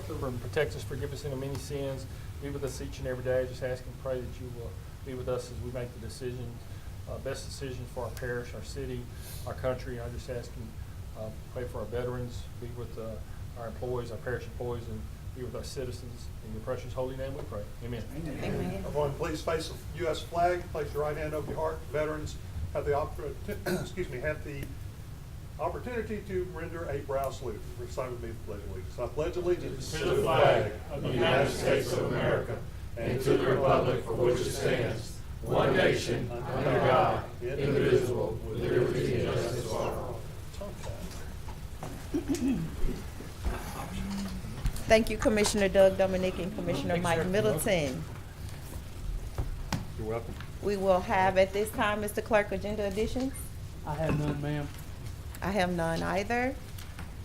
and protect us, forgive us any many sins. Be with us each and every day. Just ask and pray that you will be with us as we make the decision, best decision for our parish, our city, our country. I just ask and pray for our veterans, be with our employees, our parish employees, and be with our citizens. In your precious holy name we pray. Amen. Amen. Everyone, please face the U.S. flag. Place your right hand over your heart. Veterans have the opportunity to render a brow salute. Recite with me the Pledge of Allegiance. I pledge allegiance to the flag of the United States of America and to the republic for which it stands, one nation, under God, indivisible, with liberty and justice for all. Thank you, Commissioner Doug Dominic and Commissioner Thanks, Mike sir. Middleton. You're welcome. We will have at this time, Mr. Clerk, agenda additions. I have none, ma'am. I have none either.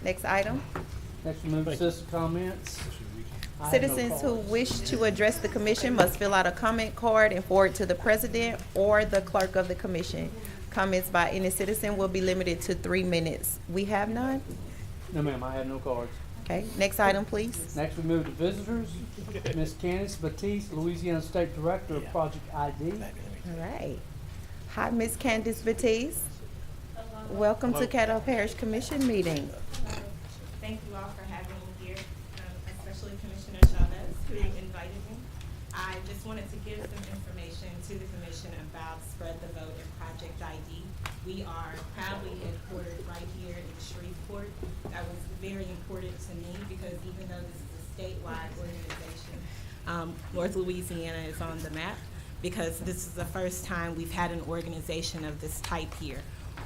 Next item. Next, we move to citizen comments. I have no Citizens who cards. wish to address the commission must fill out a comment card and forward to the president or the clerk of the commission. Comments by any citizen will be limited to 3 minutes. We have none? No, ma'am, I have no cards. Okay, next item, please. Next, we move to visitors. Ms. Candice Batiste, Louisiana State Director of Project ID. All right. Hi, Ms. Candice Batiste. Welcome to Caddo Parish Commission meeting. Thank you all for having me here, especially Commissioner Chavez, who invited me. I just wanted to give some information to the commission about Spread the Vote and Project ID. We are proudly headquartered right here in Shreveport. That was very important to me because even though this is a statewide organization, North Louisiana is on the map because this is the first time we've had an organization of this type here.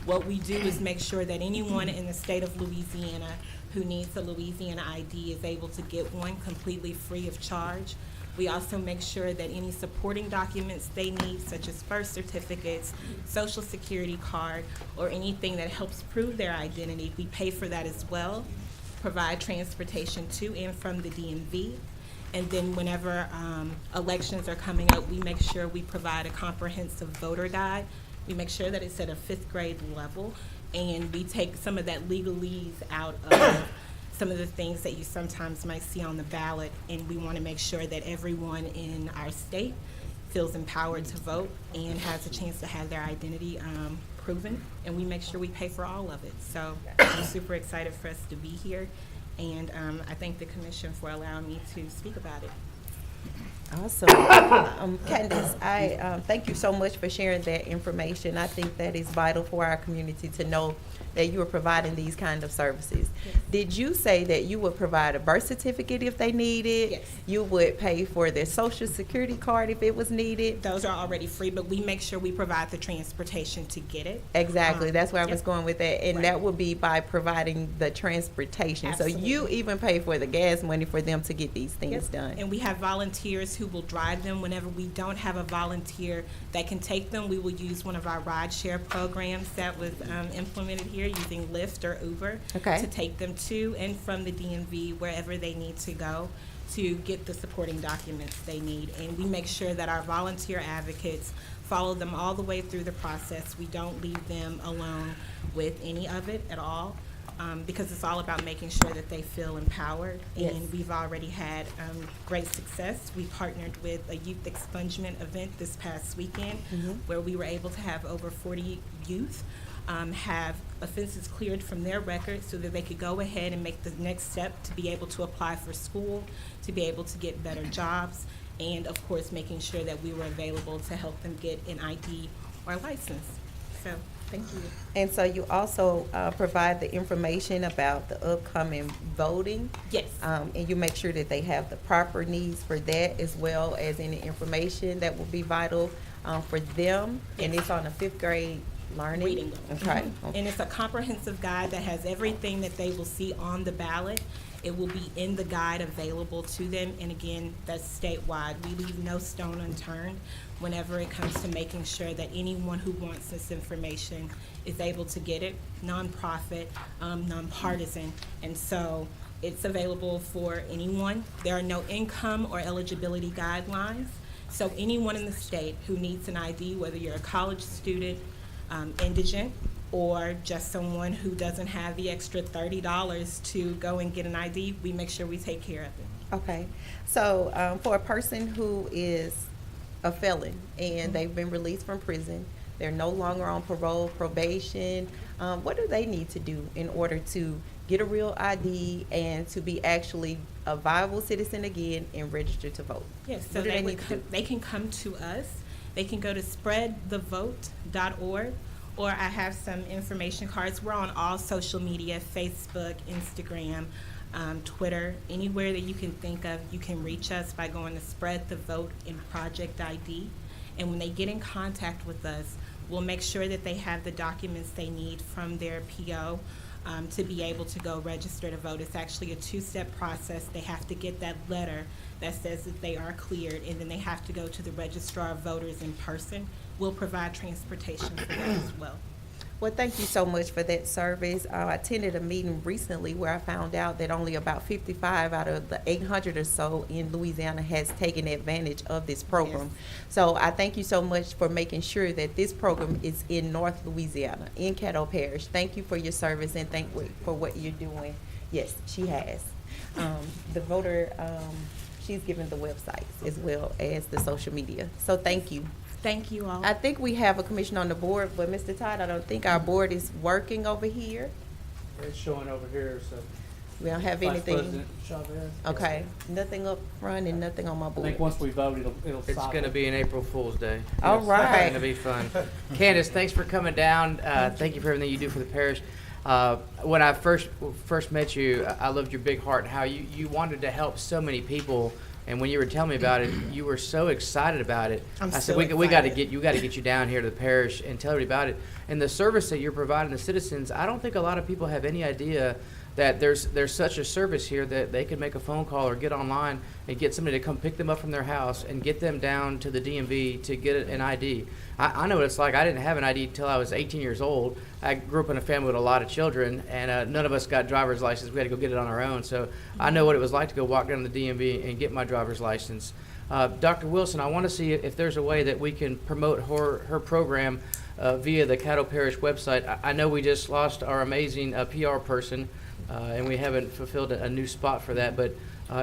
What we do is make sure that anyone in the state of Louisiana who needs a Louisiana ID is able to get one completely free of charge. We also make sure that any supporting documents they need, such as birth certificates, social security card, or anything that helps prove their identity, we pay for that as well, provide transportation to and from the DMV. And then whenever elections are coming up, we make sure we provide a comprehensive voter guide. We make sure that it's at a 5th grade level, and we take some of that legalese out of some of the things that you sometimes might see on the ballot, and we want to make sure that everyone in our state feels empowered to vote and has a chance to have their identity proven, and we make sure we pay for all of it. So I'm super excited for us to be here, and I thank the commission for allowing me to speak about it. Awesome. Candice, I thank you so much for sharing that information. I think that is vital for our community to know that you are providing these kind of services. Yes. Did you say that you would provide a birth certificate if they need it? Yes. You would pay for their social security card if it was needed? Those are already free, but we make sure we provide the transportation to get it. Exactly. That's where I was Yep. going with that. And Right. that would be by providing the transportation. So you Absolutely. even pay for the gas money for them to get these things Yes. done. And we have volunteers who will drive them. Whenever we don't have a volunteer that can take them, we will use one of our rideshare programs that was implemented here using Lyft or Uber Okay. to take them to and from the DMV wherever they need to go to get the supporting documents they need. And we make sure that our volunteer advocates follow them all the way through the process. We don't leave them alone with any of it at all. Because it's all about making sure that they feel empowered. Yes. And we've already had great success. We partnered with a youth expungement event this past weekend where we were able to have over 40 youth have offenses cleared from their records so that they could go ahead and make the next step to be able to apply for school, to be able to get better jobs, and of course making sure that we were available to help them get an ID or license. So, thank you. And so you also provide the information about the upcoming voting. Yes. And you make sure that they have the proper needs for that as well as any information that will be vital for them. And Yes. it's on a 5th grade learning. Reading. Okay. And it's a comprehensive guide that has everything that they will see on the ballot. It will be in the guide available to them. And again, that's statewide. We leave no stone unturned whenever it comes to making sure that anyone who wants this information is able to get it, nonprofit, nonpartisan. And so it's available for anyone. There are no income or eligibility guidelines. So anyone in the state who needs an ID, whether you're a college student, indigent, or just someone who doesn't have the extra $30 to go and get an ID, we make sure we take care of it. Okay, so for a person who is a felon and they've been released from prison, they're no longer on parole, probation, what do they need to do in order to get a real ID and to be actually a viable citizen again and register to vote? Yes, so What do they need to do? they can come to us. They can go to spreadthevote.org, or I have some information cards. We're on all social media, Facebook, Instagram, Twitter, anywhere that you can think of. You can reach us by going to Spread the Vote in Project ID. And when they get in contact with us, we'll make sure that they have the documents they need from their PO to be able to go register to vote. It's actually a two-step process. They have to get that letter that says that they are cleared, and then they have to go to the registrar of voters in person. We'll provide transportation for that as well. Well, thank you so much for that service. I attended a meeting recently where I found out that only about 55 out of the 800 or so in Louisiana has taken advantage of this program. So I thank you so much for making sure that this program is in North Louisiana, in Caddo Parish. Thank you for your service and thank you for what you're doing. Yes, she has. The voter, she's given the websites as well as the social media. So thank you. Thank you all. I think we have a commission on the board, but Mr. Todd, I don't think our board is working over here. It's showing over here, so. We don't have Vice anything. President Chavez. Okay, nothing up front and nothing on my I board. think once we vote, it'll It's cycle. going to be an April Fool's Day. All Yes, right. It's going to be fun. Candace, thanks for coming down. Thank you for everything you do for the parish. When I first met you, I loved your big heart and how you wanted to help so many people. And when you were telling me about it, you were so excited about it. I'm I said, so we got to excited. get you down here to the parish and tell everybody about it. And the service that you're providing the citizens, I don't think a lot of people have any idea that there's such a service here that they can make a phone call or get online and get somebody to come pick them up from their house and get them down to the DMV to get an ID. I know what it's like. I didn't have an ID until I was 18 years old. I grew up in a family with a lot of children, and none of us got driver's license. We had to go get it on our own. So I know what it was like to go walk down to the DMV and get my driver's license. Dr. Wilson, I want to see if there's a way that we can promote her program via the Caddo Parish website. I know we just lost our amazing PR person, and we haven't fulfilled a new spot for that. But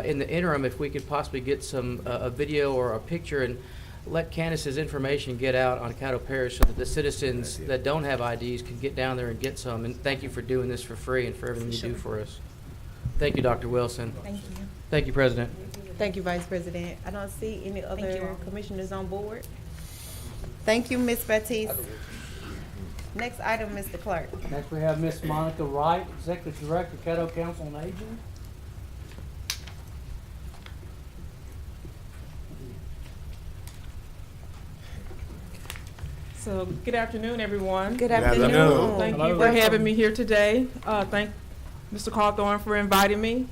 in the interim, if we could possibly get a video or a picture and let Candace's information get out on Caddo Parish so that the citizens that don't have IDs can get down there and get some. And thank you for doing this for free and for everything you do for us. Thank you, Dr. Wilson. Thank you. Thank you, President. Thank you, Vice President. I don't see any you other all. commissioners on board. Thank you, Ms. Baptiste. Next item, Mr. Clerk. Next, we have Miss Monica Wright, Executive Director, Caddo Council on Aging. So, good afternoon, everyone. Good afternoon. afternoon. Thank you Hello. for having me here today. Thank Mr. Cawthorn for inviting me.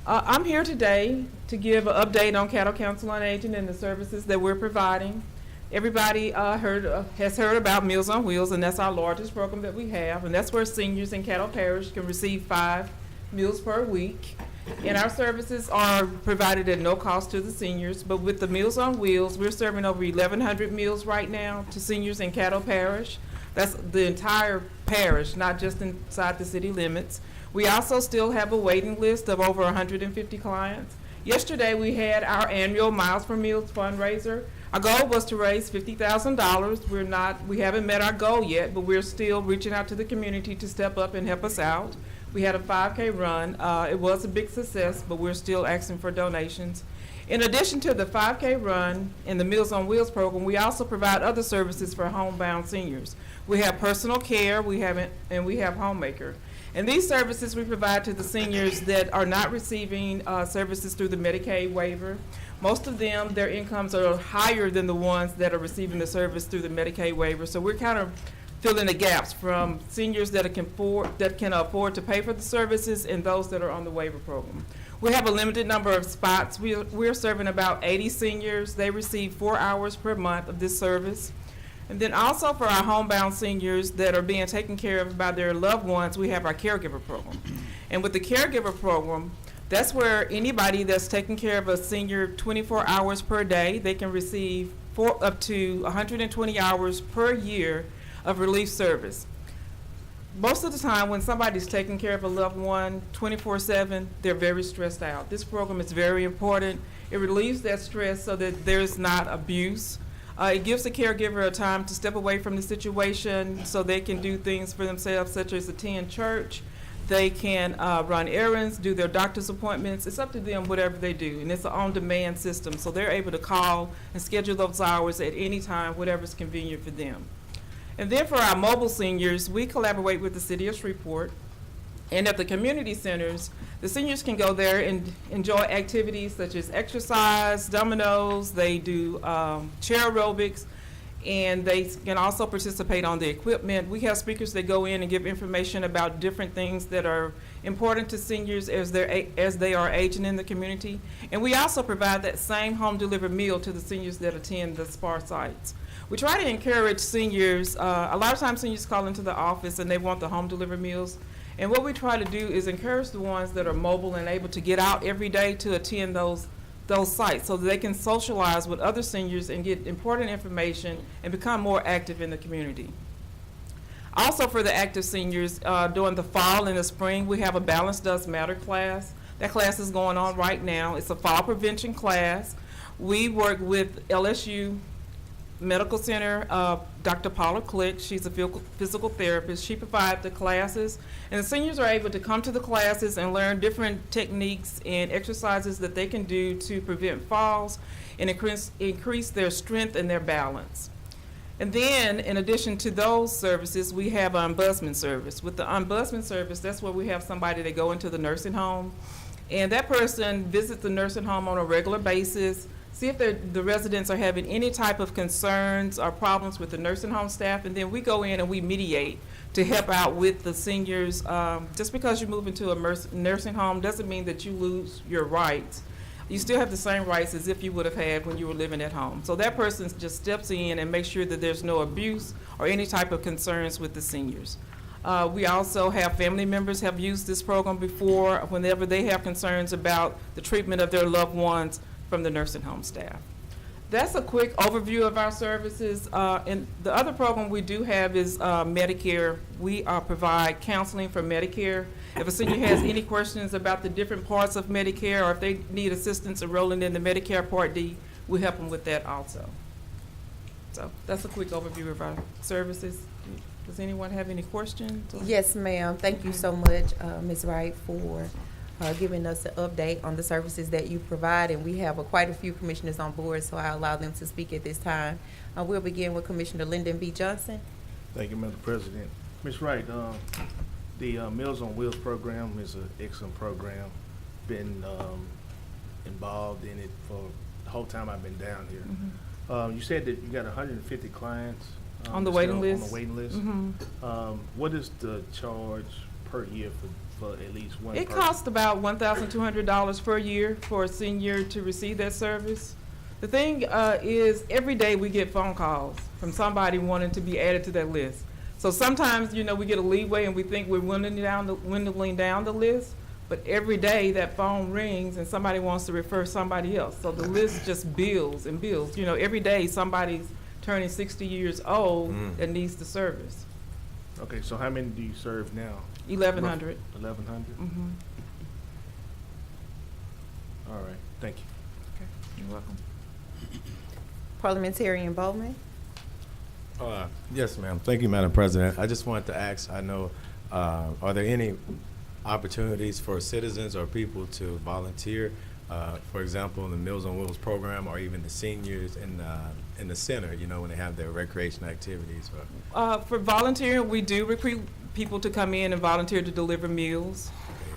I'm here today to give an update on Caddo Council on Aging and the services that we're providing. Everybody has heard about Meals on Wheels, and that's our largest program that we have, and that's where seniors in Caddo Parish can receive 5 meals per week. And our services are provided at no cost to the seniors, but with the Meals on Wheels, we're serving over 1,100 meals right now to seniors in Caddo Parish. That's the entire parish, not just inside the city limits. We also still have a waiting list of over 150 clients. Yesterday, we had our annual Miles for Meals fundraiser. Our goal was to raise $50,000. We haven't met our goal yet, but we're still reaching out to the community to step up and help us out. We had a 5K run. It was a big success, but we're still asking for donations. In addition to the 5K run and the Meals on Wheels program, we also provide other services for homebound seniors. We have personal care, and we have homemaker. And these services we provide to the seniors that are not receiving services through the Medicaid waiver. Most of them, their incomes are higher than the ones that are receiving the service through the Medicaid waiver. So we're kind of filling the gaps from seniors that can afford to pay for the services and those that are on the waiver program. We have a limited number of spots. We're serving about 80 seniors. They receive 4 hours per month of this service. And then also for our homebound seniors that are being taken care of by their loved ones, we have our caregiver program. And with the caregiver program, that's where anybody that's taking care of a senior 24 hours per day, they can receive up to 120 hours per year of relief service. most of the time when somebody's taking care of a loved one 24/7, they're very stressed out. This program is very important. It relieves that stress so that there's not abuse. It gives the caregiver a time to step away from the situation so they can do things for themselves, such as attend church. They can run errands, do their doctor's appointments. It's up to them whatever they do, and it's an on-demand system, so they're able to call and schedule those hours at any time, whatever's convenient for them. And then for our mobile seniors, we collaborate with the City of Shreveport. And at the community centers, the seniors can go there and enjoy activities such as exercise, dominoes, they do chair aerobics, and they can also participate on the equipment. We have speakers that go in and give information about different things that are important to seniors as they are aging in the community. And we also provide that same home delivered meal to the seniors that attend the SPAR sites. We try to encourage seniors, a lot of times seniors call into the office and they want the home delivered meals. And what we try to do is encourage the ones that are mobile and able to get out every day to attend those sites so that they can socialize with other seniors and get important information and become more active in the community. Also for the active seniors, during the fall and the spring, we have a Balance Does Matter class. That class is going on right now. It's a fall prevention class. We work with LSU Medical Center, Dr. Paula Click. She's a physical therapist. She provides the classes, and the seniors are able to come to the classes and learn different techniques and exercises that they can do to prevent falls and increase their strength and their balance. And then, in addition to those services, we have an ombudsman service. With the ombudsman service, that's where we have somebody that go into the nursing home, and that person visits the nursing home on a regular basis, see if the residents are having any type of concerns or problems with the nursing home staff, and then we go in and we mediate to help out with the seniors. Just because you move into a nursing home doesn't mean that you lose your rights. You still have the same rights as if you would have had when you were living at home. So that person just steps in and makes sure that there's no abuse or any type of concerns with the seniors. We also have family members have used this program before whenever they have concerns about the treatment of their loved ones from the nursing home staff. That's a quick overview of our services. And the other program we do have is Medicare. We provide counseling for Medicare. If a senior has any questions about the different parts of Medicare or if they need assistance enrolling in the Medicare Part D, we help them with that also. So that's a quick overview of our services. Does anyone have any questions? Yes, ma'am. Thank you so much, Ms. Wright, for giving us an update on the services that you provide. And we have quite a few commissioners on board, so I allow them to speak at this time. We'll begin with Commissioner Lyndon B. Johnson. Thank you, Madam President. Ms. Wright, the Meals on Wheels program is an excellent program. Been involved in it for the whole time I've been down here. Mm-hmm. You said that you got 150 clients on the waiting list. On the waiting list. Mm-hmm. What is the charge per year for at least one It person? costs about $1,200 per year for a senior to receive that service. The thing is, every day we get phone calls from somebody wanting to be added to that list. So sometimes, you know, we get a leeway and we think we're dwindling down the list, but every day that phone rings and somebody wants to refer somebody else. So the list just builds and builds. You know, every day somebody's turning 60 years old that needs the service. Okay, so how many do you serve now? 1,100. 1,100? Mm-hmm. All right, thank you. Okay, you're welcome. Parliamentarian Bowman. Yes, ma'am. Thank you, Madam President. I just wanted to ask, I know, are there any opportunities for citizens or people to volunteer, for example, in the Meals on Wheels program or even the seniors in the center, you know, when they have their recreation activities? For volunteering, we do recruit people to come in and volunteer to deliver meals.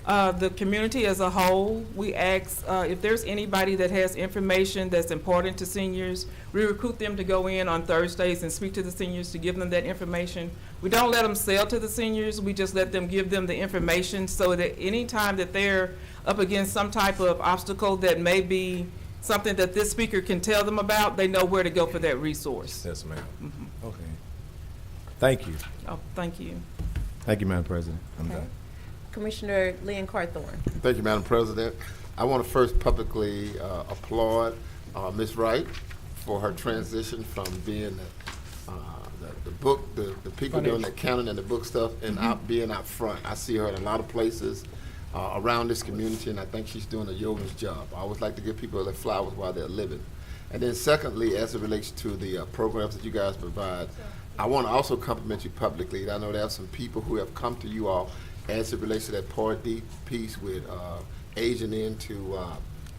The community as a whole, we ask if there's anybody that has information that's important to seniors, we recruit them to go in on Thursdays and speak to the seniors to give them that information. We don't let them sell to the seniors, we just let them give them the information so that any time that they're up against some type of obstacle that may be something that this speaker can tell them about, they know where to go for that resource. Yes, ma'am. Mm-hmm. Okay. Thank you. Oh, thank you. Thank you, Madam President. I'm Okay. done. Commissioner Lynn Carthorne. Thank you, Madam President. I want to first publicly applaud Ms. Wright for her transition from being the book, the people doing the accounting and the book stuff, and being out front. I see her in a lot of places around this community, and I think she's doing a yeoman's job. I always like to give people their flowers while they're living. And then secondly, as it relates to the programs that you guys provide, I want to also compliment you publicly. I know there are some people who have come to you all as it relates to that Part D piece with aging into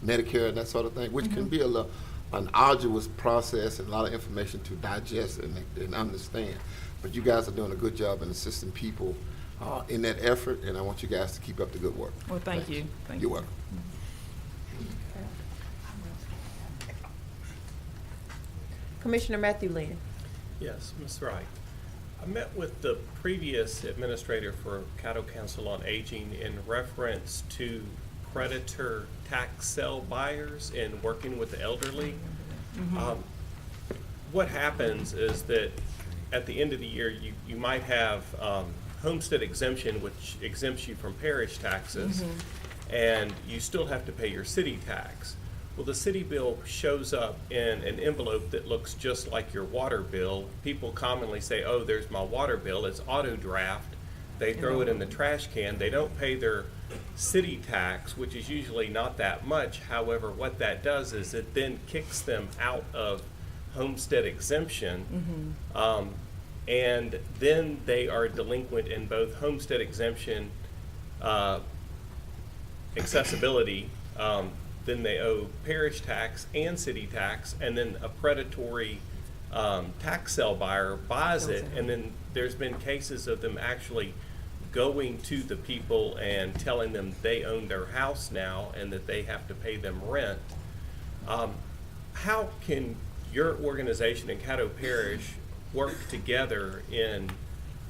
Medicare and that sort of thing, which can be an arduous process and a lot of information to digest and understand. But you guys are doing a good job in assisting people in that effort, and I want you guys to keep up the good work. Well, thank you. Thank You're you. welcome. Commissioner Matthew Lynn. Yes, Ms. Wright. I met with the previous administrator for Caddo Council on Aging in reference to predator tax sale buyers and working with the elderly. What happens is that at the end of the year, you might have homestead exemption, which exempts you from parish taxes, and you still have to pay your city tax. Well, the city bill shows up in an envelope that looks just like your water bill. People commonly say, oh, there's my water bill. It's auto draft. They throw it in the trash can. They don't pay their city tax, which is usually not that much. However, what that does is it then kicks them out of homestead exemption. And then they are delinquent in both homestead exemption accessibility, then they owe parish tax and city tax, and then a predatory tax sale buyer buys it, and then there's been cases of them actually going to the people and telling them they own their house now and that they have to pay them rent. How can your organization and Caddo Parish work together in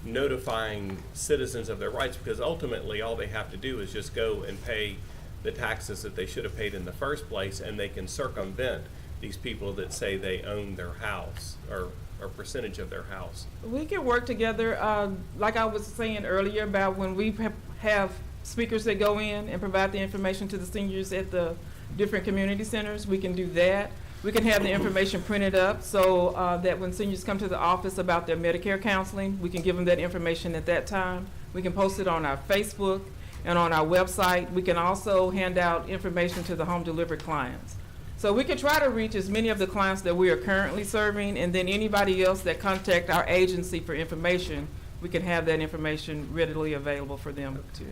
notifying citizens of their rights? Because ultimately all they have to do is just go and pay the taxes that they should have paid in the first place, and they can circumvent these people that say they own their house or percentage of their house. We can work together, like I was saying earlier about when we have speakers that go in and provide the information to the seniors at the different community centers. We can do that. We can have the information printed up so that when seniors come to the office about their Medicare counseling, we can give them that information at that time. We can post it on our Facebook and on our website. We can also hand out information to the home delivery clients. So we can try to reach as many of the clients that we are currently serving, and then anybody else that contact our agency for information, we can have that information readily available for them to.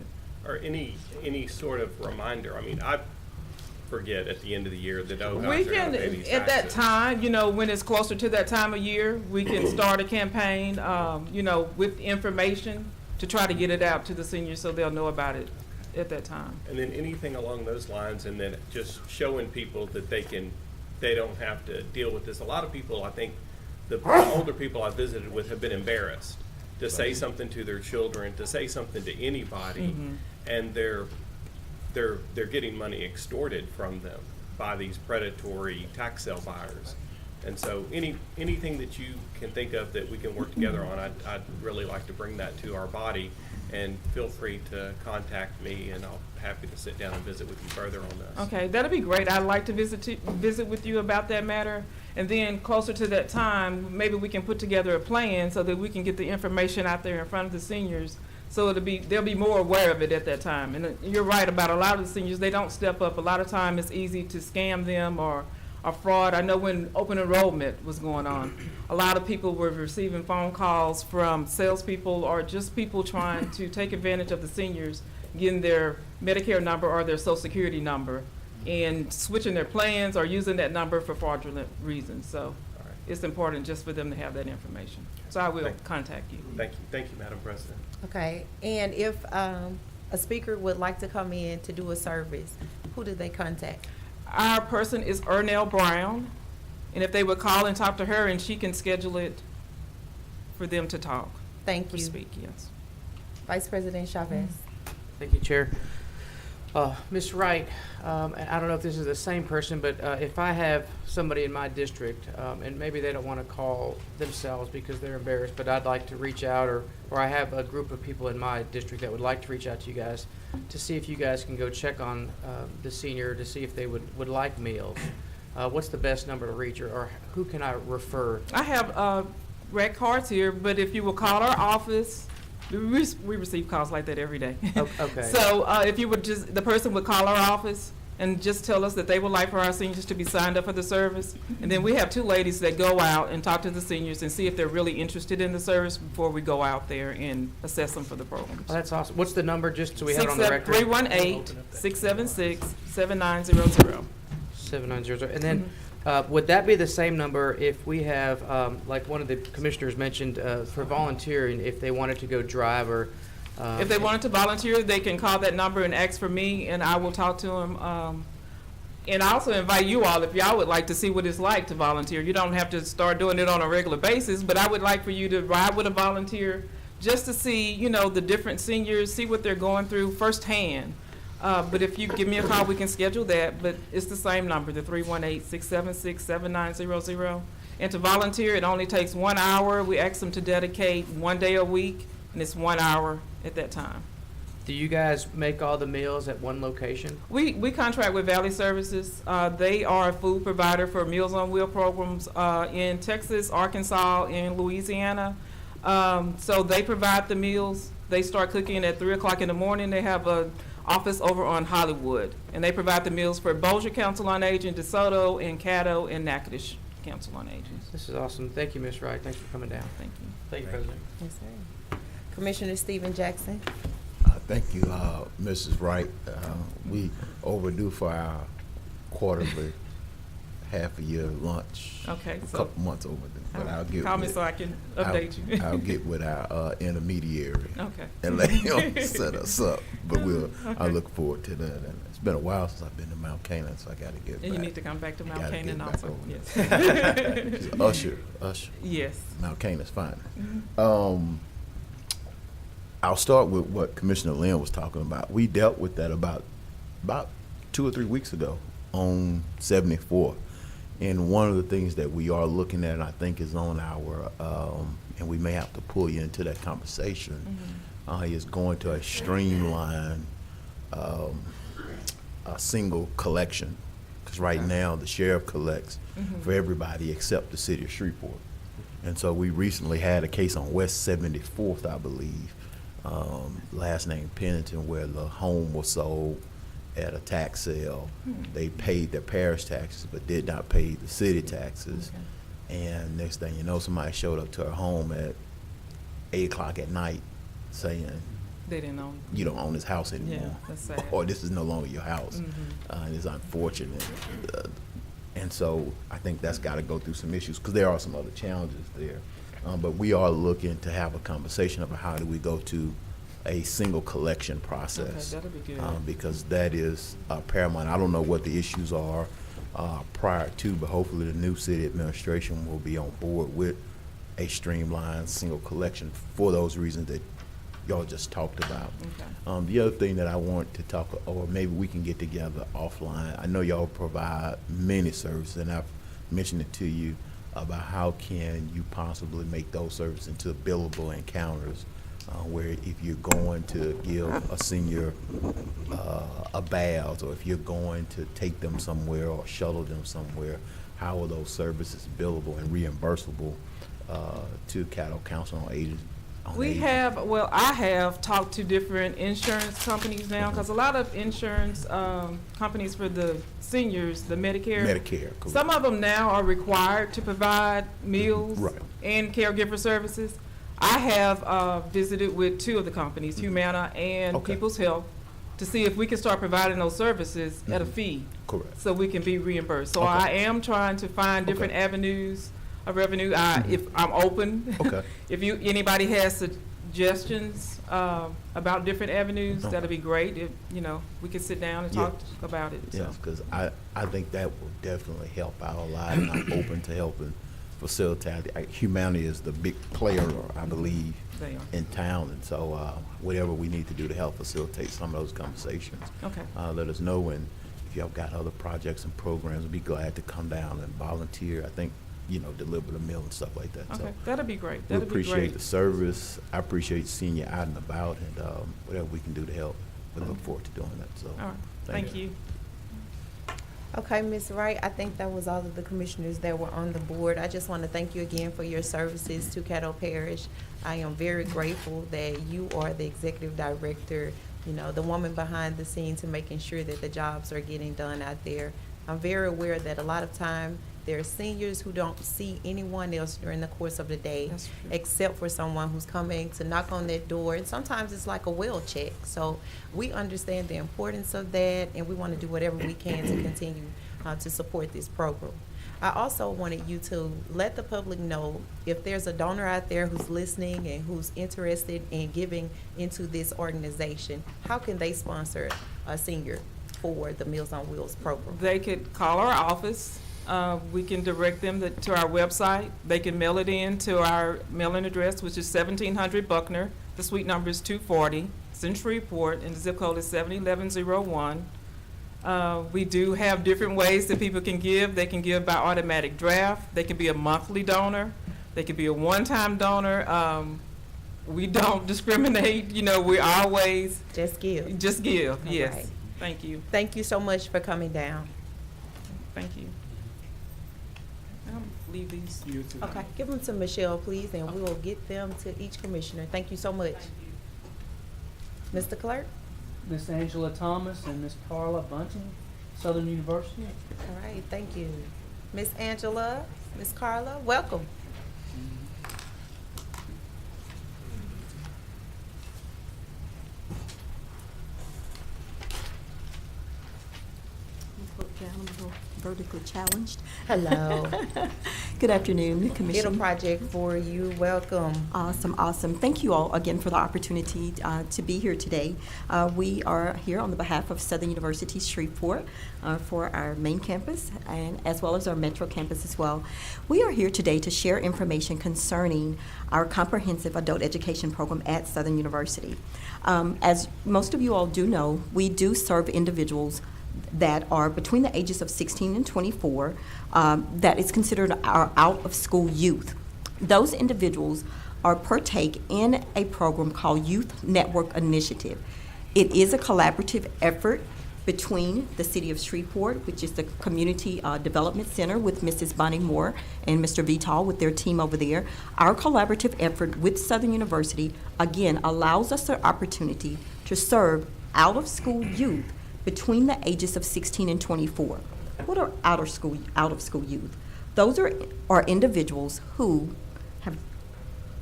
Or any sort of reminder. I mean, I forget at the end of the year that, oh, We can, at that time, you know, when it's closer to that time of year, we can start a campaign, you know, with information to try to get it out to the seniors so they'll know about it at that time. And then anything along those lines, and then just showing people that they don't have to deal with this. A lot of people, I think, the older people I visited with have been embarrassed to say something to their children, to say something to anybody, and they're getting money extorted from them by these predatory tax sale buyers. And so anything that you can think of that we can work together on, I'd really like to bring that to our body, and feel free to contact me, and I'll be happy to sit down and visit with you further on this. Okay, that'll be great. I'd like to visit with you about that matter. And then closer to that time, maybe we can put together a plan so that we can get the information out there in front of the seniors. So they'll be more aware of it at that time. And you're right about a lot of the seniors, they don't step up. A lot of time it's easy to scam them or fraud. I know when open enrollment was going on, a lot of people were receiving phone calls from salespeople or just people trying to take advantage of the seniors, getting their Medicare number or their Social Security number and switching their plans or using that number for fraudulent reasons. So it's important just for them to have that information. So I will contact you. Thank you, Madam President. Okay, and if a speaker would like to come in to do a service, who do they contact? Our person is Ernell Brown, and if they would call and talk to her, and she can schedule it for them to talk. Thank you. Speak, yes. Vice President Chavez. Thank you, Chair. Ms. Wright, I don't know if this is the same person, but if I have somebody in my district, and maybe they don't want to call themselves because they're embarrassed, but I'd like to reach out, or I have a group of people in my district that would like to reach out to you guys to see if you guys can go check on the senior to see if they would like meals. What's the best number to reach, or who can I refer? I have rec cards here, but if you will call our office, we receive calls like that every day. Okay. So if you would just, the person would call our office and just tell us that they would like for our seniors to be signed up for the service. And then we have 2 ladies that go out and talk to the seniors and see if they're really interested in the service before we go out there and assess them for the program. Oh, that's awesome. What's the number, just so we have it on the record? 318-676-7900. 7900. And then, would that be the same number if we have, like one of the commissioners mentioned, for volunteering, if they wanted to go drive or? If they wanted to volunteer, they can call that number and ask for me, and I will talk to them. And I also invite you all, if y'all would like to see what it's like to volunteer. You don't have to start doing it on a regular basis, but I would like for you to ride with a volunteer just to see, you know, the different seniors, see what they're going through firsthand. But if you give me a call, we can schedule that. But it's the same number, the 318-676-7900. And to volunteer, it only takes 1 hour. We ask them to dedicate 1 day a week, and it's 1 hour at that time. Do you guys make all the meals at one location? We contract with Valley Services. They are a food provider for Meals on Wheels programs in Texas, Arkansas, and Louisiana. So they provide the meals. They start cooking at 3 o'clock in the morning. They have an office over on Hollywood, and they provide the meals for Bossier Council on Aging, DeSoto, and Caddo, and Natchitoches Council on Aging. This is awesome. Thank you, Ms. Wright. Thanks for coming down. Thank you. Thank you, President. Yes, sir. Commissioner Stephen Jackson. Thank you, Mrs. Wright. We overdue for our quarterly half-a-year lunch. Okay, A so couple months overdue, but I'll get call me with, so I can update you. I'll get with our intermediary Okay. and let him set us up. But I Okay. look forward to that. And it's been a while since I've been to Mount Canaan, so I got to get back. And you need to come back to Mount Gotta Canaan get back also. over Yes. there. Usher. Yes. Mount Canaan's fine. Mhm. I'll start with what Commissioner Lynn was talking about. We dealt with that about 2 or 3 weeks ago on 74. And one of the things that we are looking at, and I think is on our, and we may have to pull you into that conversation, is going to a streamlined, a single collection. Because right now the sheriff collects for everybody except the city of Shreveport. And so we recently had a case on West 74th, I believe, last name Pennington, where the home was sold at a tax sale. They paid their parish taxes but did not pay the city taxes. And next thing you know, somebody showed up to her home at 8 o'clock at night saying, They didn't own. you don't own this house Yeah, anymore. that's sad. Or this is no longer your house. Mhm. And it's unfortunate. And so I think that's got to go through some issues, because there are some other challenges there. But we are looking to have a conversation about how do we go to a single collection process. Okay, that'll be good. Because that is paramount. I don't know what the issues are prior to, but hopefully the new city administration will be on board with a streamlined single collection for those reasons that y'all just talked about. Okay. The other thing that I want to talk, or maybe we can get together offline, I know y'all provide many services, and I've mentioned it to you about how can you possibly make those services into billable encounters, where if you're going to give a senior a bath, or if you're going to take them somewhere or shuttle them somewhere, how are those services billable and reimbursable to Caddo Council on Aging? I have talked to different insurance companies now, because a lot of insurance companies for the seniors, the Medicare. Correct. Some of them now are required to provide meals Right. and caregiver services. I have visited with 2 of the companies, Humana and Okay. People's Health, to see if we can start providing those services at a fee, Correct. so we can be reimbursed. So Okay. I am trying to find different Okay. avenues of revenue. If I'm open. Okay. If anybody has suggestions about different avenues, Okay. that'd be great. If, we could sit down and Yeah. talk about it. So. Yes, because I think that will definitely help out a lot, and I'm open to helping facilitate. Humanity is the big player, I believe, They are. in town, and so whatever we need to do to help facilitate some of those conversations, Okay. let us know. And if y'all got other projects and programs, we'd be glad to come down and volunteer. I think, deliver the meal and stuff like that. Okay, So that'd be great. we That'd be appreciate great. the service. I appreciate seeing you out and about, and whatever we can do to help, we look forward to doing that. So All right. thank Thank you. Okay, Ms. Wright, I think that was all of the commissioners that were on the board. I just want to thank you again for your services to Caddo Parish. I am very grateful that you are the executive director, you know, the woman behind the scenes and making sure that the jobs are getting done out there. I'm very aware that a lot of time there are seniors who don't see anyone else during the course of the day, That's true. except for someone who's coming to knock on their door. And sometimes it's like a well check. So we understand the importance of that, and we want to do whatever we can to continue to support this program. I also wanted you to let the public know if there's a donor out there who's listening and who's interested in giving into this organization, how can they sponsor a senior for the Meals on Wheels program? They could call our office. We can direct them to our website. They can mail it in to our mailing address, which is 1700 Buckner. The suite number is 240. It's in Shreveport, and the zip code is 71101. We do have different ways that people can give. They can give by automatic draft. They can be a monthly donor. They can be a one-time donor. We don't discriminate. You know, we always Just give. just give. All Yes. right. Thank you. Thank you so much for coming down. Thank you. I'll leave these. Okay, give them to Michelle, please, and we will get them to each commissioner. Thank you so much. Mr. Clerk? Miss Angela Thomas and Miss Carla Bunting, Southern University. All right, thank you. Miss Angela, Miss Carla, welcome. Look down, I'm a little vertically challenged. Hello. Good afternoon, Commission. Little project for you, welcome. Awesome, awesome. Thank you all again for the opportunity to be here today. We are here on the behalf of Southern University Shreveport for our main campus and as well as our metro campus as well. We are here today to share information concerning our comprehensive adult education program at Southern University. As most of you all do know, we do serve individuals that are between the ages of 16 and 24, that is considered our out-of-school youth. Those individuals are partake in a program called Youth Network Initiative. It is a collaborative effort between the City of Shreveport, which is the Community Development Center with Mrs. Bonnie Moore and Mr. Vital with their team over there. Our collaborative effort with Southern University, again, allows us the opportunity to serve out-of-school youth between the ages of 16 and 24. What are out-of-school youth? Those are individuals who have,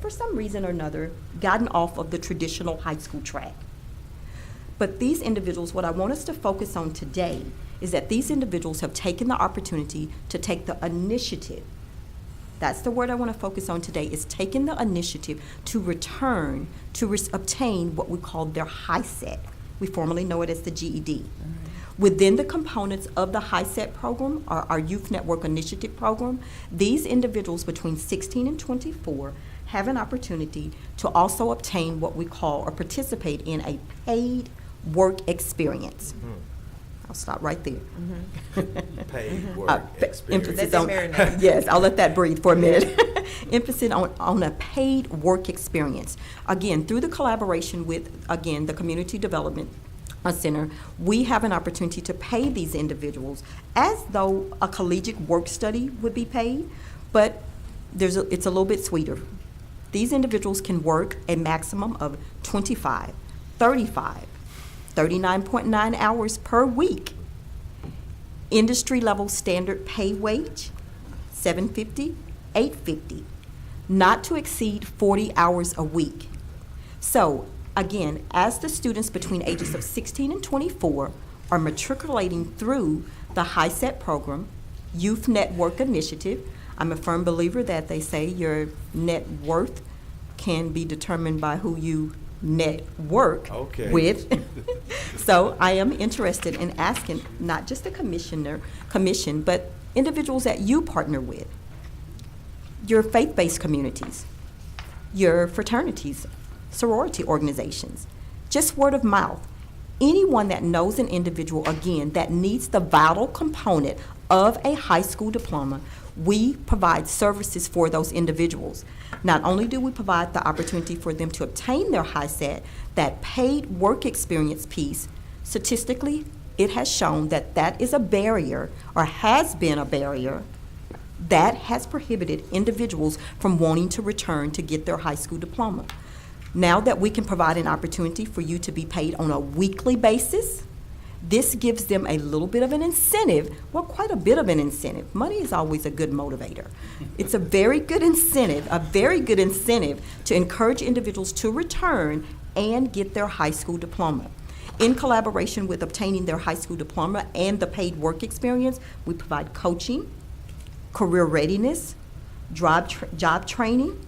for some reason or another, gotten off of the traditional high school track. But these individuals, what I want us to focus on today is that these individuals have taken the opportunity to take the initiative. That's the word I want to focus on today, is taking the initiative to return to obtain what we call their high set. We formerly know it as the GED. Within the components of the high set program, our Youth Network Initiative program, these individuals between 16 and 24 have an opportunity to also obtain what we call or participate in a paid work experience. I'll stop right there. Paid work experience. Emphasis Let on, that marinate. yes, I'll let that breathe for a minute. Emphasis on a paid work experience. Again, through the collaboration with, again, the Community Development Center, we have an opportunity to pay these individuals as though a collegiate work study would be paid, but it's a little bit sweeter. These individuals can work a maximum of 25, 35, 39.9 hours per week. Industry level standard pay wage, $7.50, $8.50, not to exceed 40 hours a week. So again, as the students between ages of 16 and 24 are matriculating through the high set program, Youth Network Initiative, I'm a firm believer that they say your net worth can be determined by who you network with. So I am interested in asking not just the commission, but individuals that you partner with, your faith-based communities, your fraternities, sorority organizations, just word of mouth. Anyone that knows an individual, again, that needs the vital component of a high school diploma, we provide services for those individuals. Not only do we provide the opportunity for them to obtain their high set, that paid work experience piece, statistically, it has shown that that is a barrier, or has been a barrier, that has prohibited individuals from wanting to return to get their high school diploma. Now that we can provide an opportunity for you to be paid on a weekly basis, this gives them a little bit of an incentive, well, quite a bit of an incentive. Money is always a good motivator. It's a very good incentive to encourage individuals to return and get their high school diploma. In collaboration with obtaining their high school diploma and the paid work experience, we provide coaching, career readiness, job training,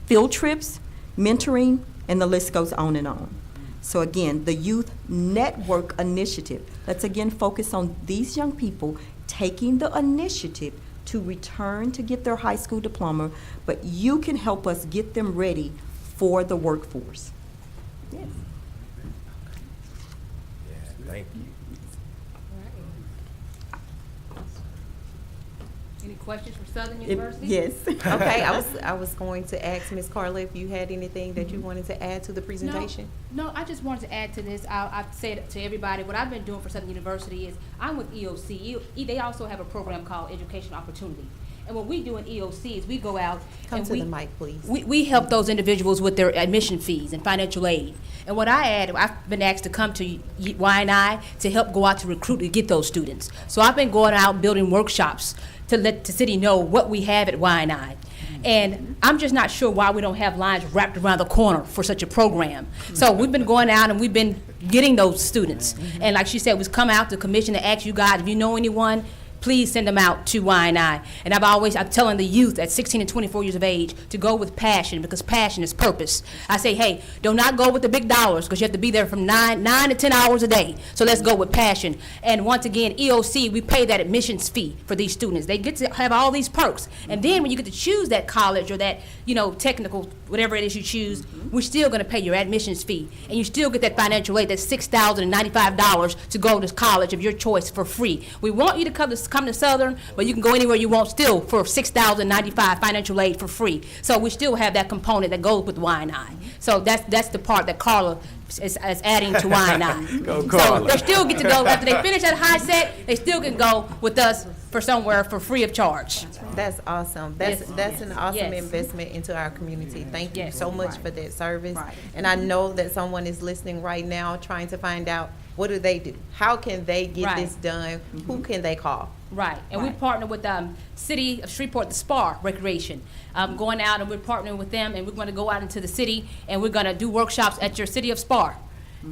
field trips, mentoring, and the list goes on and on. So again, the Youth Network Initiative, let's again focus on these young people taking the initiative to return to get their high school diploma, but you can help us get them ready for the workforce. Yes. Yeah, thank you. Any questions for Southern University? Yes. Okay, I was going to ask Ms. Carla if you had anything that you wanted to add to the presentation. No, I just wanted to add to this. I've said to everybody, what I've been doing for Southern University is I'm with EOC. They also have a program called Education Opportunity. And what we do in EOC is we go out and the mic, please. We help those individuals with their admission fees and financial aid. And what I've been asked to come to Y&I to help go out to recruit to get those students. So I've been going out building workshops to let the city know what we have at Y&I. And I'm just not sure why we don't have lines wrapped around the corner for such a program. So we've been going out and we've been getting those students. And like she said, we've come out to commission to ask you guys, if you know anyone, please send them out to Y&I. And I'm telling the youth at 16 and 24 years of age to go with passion, because passion is purpose. I say, hey, do not go with the big dollars, because you have to be there from 9 to 10 hours a day. So let's go with passion. And once again, EOC, we pay that admissions fee for these students. They get to have all these perks. And then when you get to choose that college or that, technical, whatever it is you choose, we're still going to pay your admissions fee. And you still get that financial aid, that's $6,095 to go to college of your choice for free. We want you to come to Southern, but you can go anywhere you want still for $6,095 financial aid for free. So we still have that component that goes with Y&I. So that's the part that Carla is adding to Y&I. Go Carla. So they still get to go, after they finish at high set, they still can go with us for somewhere for free of charge. That's awesome. That's an awesome investment into our community. Thank you so much for that service. Right. And I know that someone is listening right now trying to find out, what do they do? How can they get this done? Who can they call? Right, and we partner with City of Shreveport, the SPAR Recreation, going out and we're partnering with them, and we're going to go out into the city and we're going to do workshops at your city of SPAR.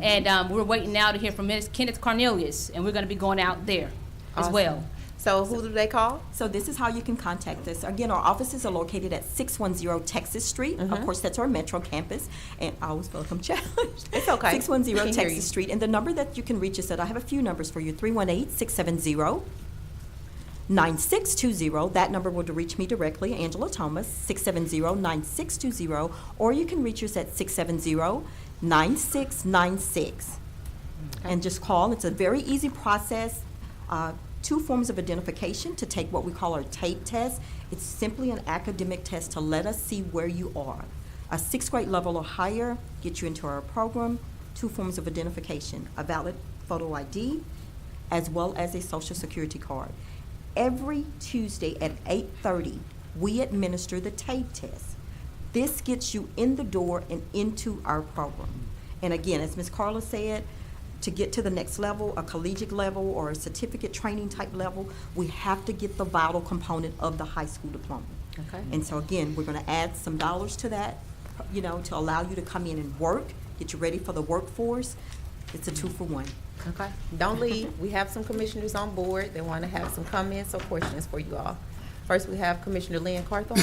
And we're waiting now to hear from Ms. Kenneth Cornelius, and we're going to be going out there as well. So who do they call? So this is how you can contact us. Again, our offices are located at 610 Texas Street. Of course, that's our Metro campus. And I always feel like I'm challenged. It's okay. 610 Texas Street. And the number that you can reach us at, I have a few numbers for you, 318-670-9620. That number will reach me directly, Angela Thomas, 670-9620. Or you can reach us at 670-9696. And just call. It's a very easy process. 2 forms of identification to take what we call our TAPE test. It's simply an academic test to let us see where you are. A 6th grade level or higher, get you into our program. 2 forms of identification, a valid photo ID, as well as a social security card. Every Tuesday at 8:30, we administer the TAPE test. This gets you in the door and into our program. And again, as Ms. Carla said, to get to the next level, a collegiate level or a certificate training type level, we have to get the vital component of the high school diploma. Okay. And so again, we're going to add some dollars to that, to allow you to come in and work, get you ready for the workforce. It's a 2-for-1. Okay. Don't leave. We have some commissioners on board. They want to have some comments or questions for you all. First, we have Commissioner Lynn Carthon.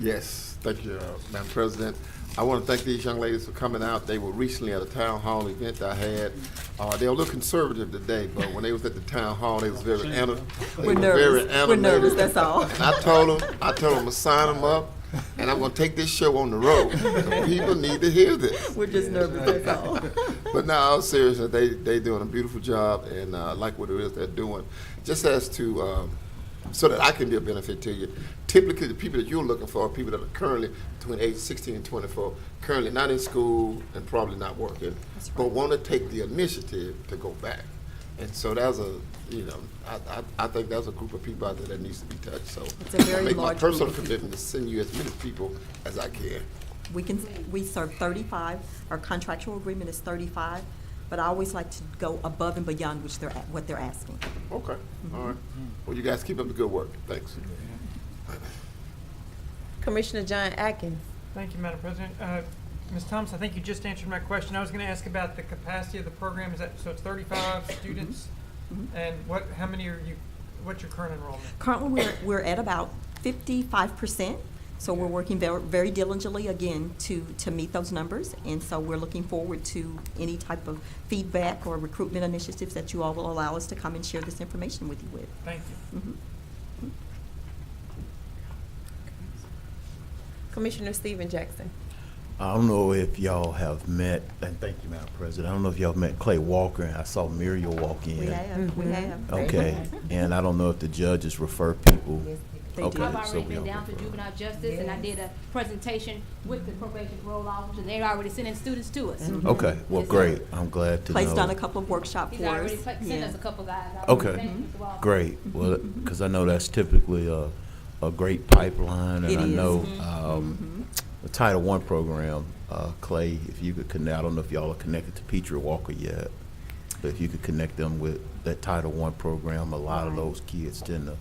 Yes, thank you, Madam President. I want to thank these young ladies for coming out. They were recently at a town hall event I had. They were a little conservative today, but when they was at the town hall, they was very animated. We're nervous, that's all. And I told them to sign them up, and I'm going to take this show on the road. So people need to hear this. We're just nervous, that's all. But no, seriously, they doing a beautiful job, and I like what it is they're doing. Just as to, so that I can be a benefit to you. Typically, the people that you're looking for are people that are currently between age 16 and 24, currently not in school and probably not working, but want to take the initiative to go back. And so there's a, I think there's a group of people out there that needs to be touched, so. It's a very I make my large group personal of people. commitment to send you as many people as I can. We serve 35, our contractual agreement is 35, but I always like to go above and beyond what they're asking. Okay, all right. Well, you guys keep up the good work. Thanks. Commissioner John Atkins. Thank you, Madam President. Ms. Thomas, I think you just answered my question. I was going to ask about the capacity of the program. Is that, so it's 35 students? And how many are you, what's your current enrollment? Currently, we're at about 55%, so we're working very, very diligently, again, to meet those numbers. And so we're looking forward to any type of feedback or recruitment initiatives that you all will allow us to come and share this information with you with. Thank you. Commissioner Stephen Jackson. I don't know if y'all have met, and thank you, Madam President, I don't know if y'all have met Clay Walker, and I saw Muriel walk in. We have. Okay, and I don't know if the judges refer people. They Okay, do. I've so already we been don't down to refer. juvenile justice, and I did a presentation with the probation parole officer, and they're already sending students to us. Okay, well, Yes, great, I'm glad to know. Clay's done a couple of workshops He's for us. already sent Yeah. us a couple guys. Okay, great, well, because I know that's typically a great pipeline, and It I is. know the Title I program, Clay, if you could connect, I don't know if y'all are connected to Petrie Walker yet, but if you could connect them with that Title I program, a lot of those kids tend to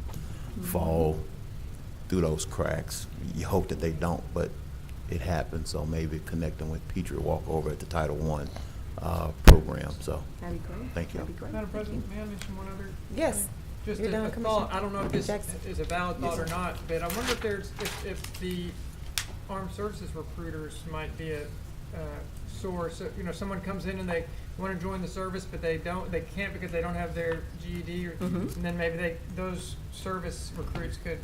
fall through those cracks. You hope that they don't, but it happens, so maybe connect them with Petrie Walker over at the Title I program, so. That'd be great. Thank you. That'd be great. Madam Thank you. President, may I mention one other? Yes. thing? Just You're done, a thought, Commissioner I don't know if this Jackson. is a valid thought or not, but I wonder if there's, if the armed services recruiters might be a source. Someone comes in and they want to join the service, but they can't because they don't have their GED, and then maybe those service recruits could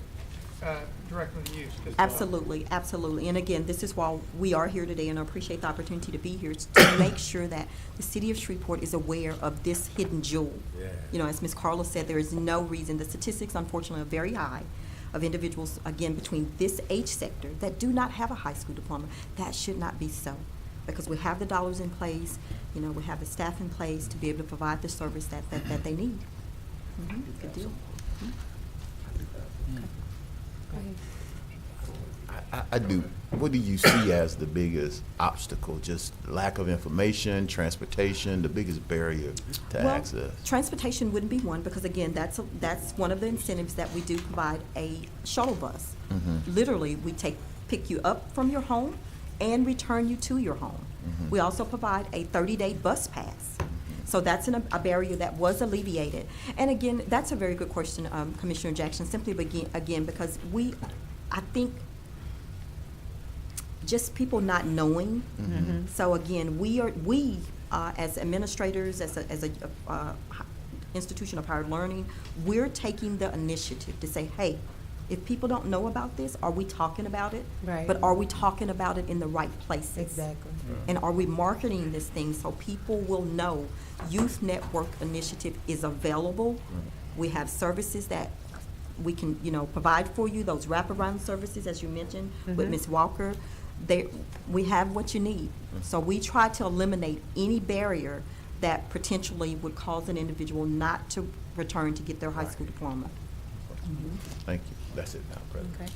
direct them to use. Absolutely, absolutely. And again, this is why we are here today, and I appreciate the opportunity to be here to make sure that the city of Shreveport is aware of this hidden jewel. Yeah. As Ms. Carla said, there is no reason. The statistics, unfortunately, are very high of individuals, again, between this age sector that do not have a high school diploma. That should not be so, because we have the dollars in place, we have the staff in place to be able to provide the service that they need. Good deal. I do. What do you see as the biggest obstacle? Just lack of information, transportation, the biggest barrier to Well, access? transportation wouldn't be one, because again, that's one of the incentives that we do provide a shuttle bus. Literally, we pick you up from your home and return you to your home. We also provide a 30-day bus pass. So that's a barrier that was alleviated. And again, that's a very good question, Commissioner Jackson, simply again, because I think just people not knowing. So again, we as administrators, as a institution of higher learning, we're taking the initiative to say, hey, if people don't know about this, are we talking about it? Right. But are we talking about it in the right places? Exactly. And are we marketing this thing so people will know Youth Network Initiative is available? We have services that we can, provide for you, those wraparound services, as you mentioned, with Ms. Walker. We have what you need. So we try to eliminate any barrier that potentially would cause an individual not to return to get their high school diploma. Thank you. That's it now, President. Okay.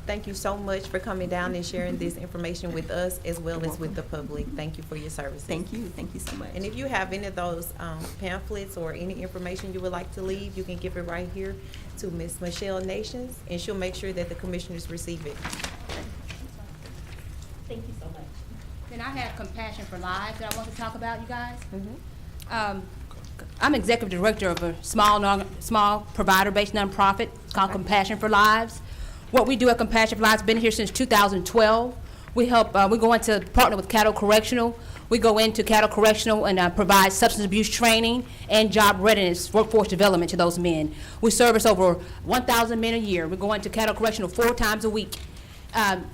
Thank you so much for coming down and sharing this information with us as well as with the public. Thank you for your services. Thank you. Thank you so much. And if you have any of those pamphlets or any information you would like to leave, you can give it right here to Ms. Michelle Nations, and she'll make sure that the commissioners receive it. Thank you so much. Then I have Compassion for Lives that I want to talk about, you guys. I'm executive director of a small provider-based nonprofit. It's called Compassion for Lives. What we do at Compassion for Lives, been here since 2012. We go into partner with Caddo Correctional. We go into Caddo Correctional and provide substance abuse training and job readiness, workforce development to those men. We service over 1,000 men a year. We go into Caddo Correctional 4 times a week.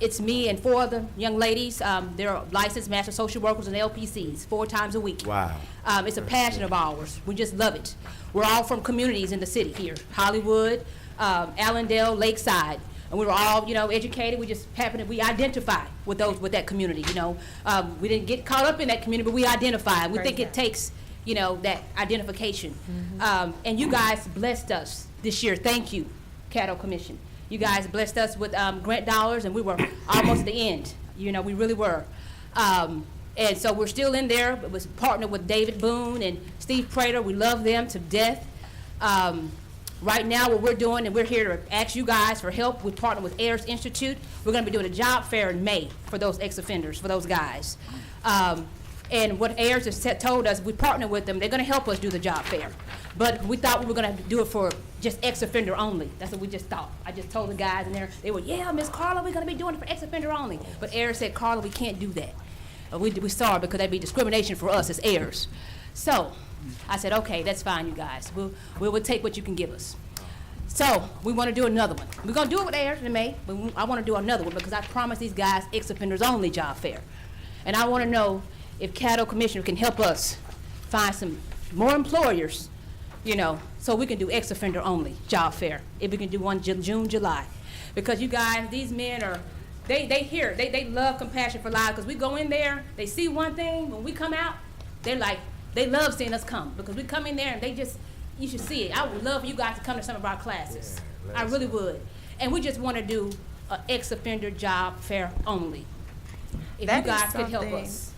It's me and 4 other young ladies. They're licensed master social workers and LPCs 4 times a week. Wow. It's a passion of ours. We just love it. We're all from communities in the city here, Hollywood, Allendale, Lakeside. And we were all, educated. We just we identify with that community, We didn't get caught up in that community, but we identify. We think it takes you know, that identification. And you guys blessed us this year. Thank you, Caddo Commission. You guys blessed us with grant dollars, and we were almost at the end. You know, we really were. And so we're still in there. It was partnered with David Boone and Steve Prater. We love them to death. Right now, what we're doing, and we're here to ask you guys for help. We partnered with Ayers Institute. We're going to be doing a job fair in May for those ex-offenders, for those guys. And what Ayers has told us, we partner with them. They're going to help us do the job fair. But we thought we were going to do it for just ex-offender only. That's what we just thought. I just told the guys in there, they were, yeah, Miss Carla, we're going to be doing it for ex-offender only. But Ayers said, Carla, we can't do that. We saw it because that'd be discrimination for us as heirs. So I said, okay, that's fine, you guys. We'll take what you can give us. So we want to do another one. We're going to do it with heirs in May, but I want to do another one because I promised these guys ex-offenders only job fair. And I want to know if Caddo Commissioner can help us find some more employers, you know, so we can do ex-offender only job fair. If we can do one June, July. Because you guys, these men are, they love Compassion for Lives because we go in there, they see one thing, when we come out, they're like, they love seeing us come because we come in there and they just, you should see it. I would love for you guys to come to some of our classes. Yeah, I really would. And we just want to do an ex-offender job fair only. If you guys could help us.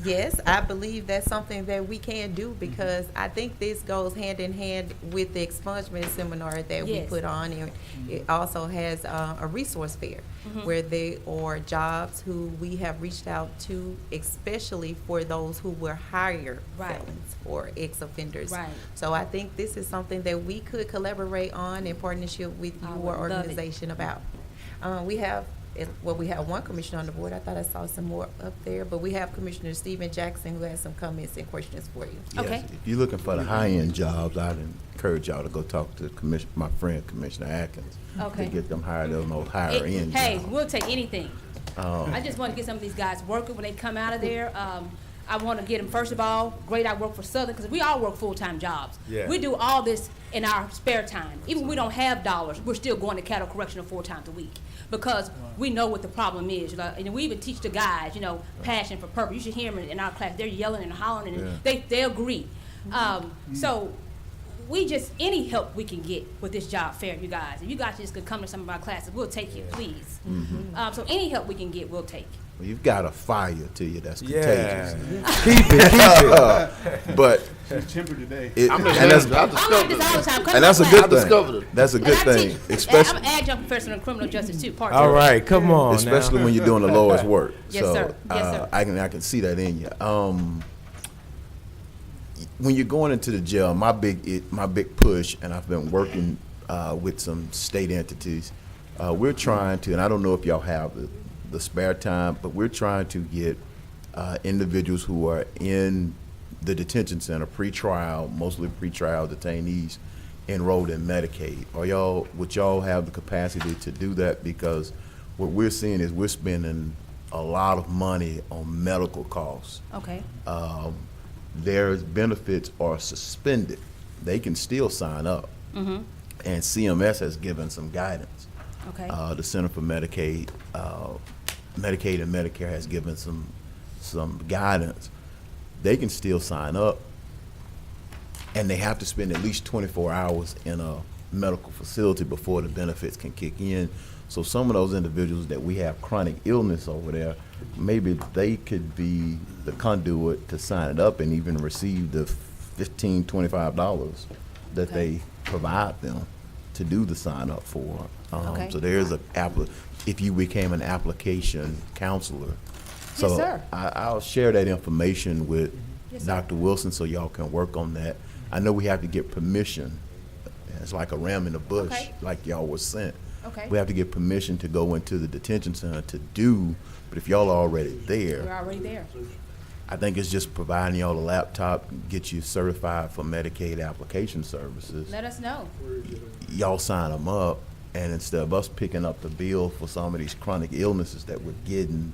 Yes, I believe that's something that we can do because I think this goes hand in hand with the expungement seminar that we put on. And it also has a resource fair where there are jobs who we have reached out to, especially for those who were higher felons or ex-offenders. So I think this is something that we could collaborate on in partnership with your organization about. We have one commissioner on the board. I thought I saw some more up there, but we have Commissioner Stephen Jackson who has some comments and questions for you. Yes, if you're looking for the high-end jobs, I'd encourage y'all to go talk to my friend, Commissioner Atkins, to get them hired on those higher-end jobs. Hey, we'll take anything. I just want to get some of these guys working when they come out of there. I want to get them, first of all, great I work for Southern, because we all work full-time jobs. Yeah. We do all this in our spare time. Even when we don't have dollars, we're still going to Caddo Correctional 4 times a week because we know what the problem is. And we even teach the guys, you know, passion for purpose. You should hear them in our class. They're yelling and hollering, and they agree. So we just, any help we can get with this job fair, you guys. If you guys just could come to some of our classes, we'll take you, please. So any help we can get, we'll take. Well, you've got a fire to you that's contagious. Keep it. But she's tempered today. I'm like this all the time. And that's a good thing. That's a good thing. I'm an adjunct professor in criminal justice too. All right, come on. Especially when you're doing the Lord's work. Yes, sir. Yes, sir. I can see that in you. When you're going into the jail, my big push, and I've been working with some state entities. We're trying to, and I don't know if y'all have the spare time, but we're trying to get individuals who are in the detention center, mostly pretrial detainees, enrolled in Medicaid. Would y'all have the capacity to do that? Because what we're seeing is we're spending a lot of money on medical costs. Okay. Their benefits are suspended. They can still sign up. And CMS has given some guidance. Okay. The Center for Medicaid and Medicare has given some guidance. They can still sign up, and they have to spend at least 24 hours in a medical facility before the benefits can kick in. So some of those individuals that we have chronic illness over there, maybe they could be the conduit to sign it up and even receive the $15, $25 that they provide them to do the sign up for. So there's if you became an application counselor. So yes, sir. I'll share that information with Dr. Wilson so y'all can work on that. I know we have to get permission. It's like a ram in the bush, like y'all was sent. We have to get permission to go into the detention center to do, but if y'all are already there. We're already there. I think it's just providing y'all a laptop, get you certified for Medicaid application services. Let us know. Y'all sign them up, and instead of us picking up the bill for some of these chronic illnesses that we're getting,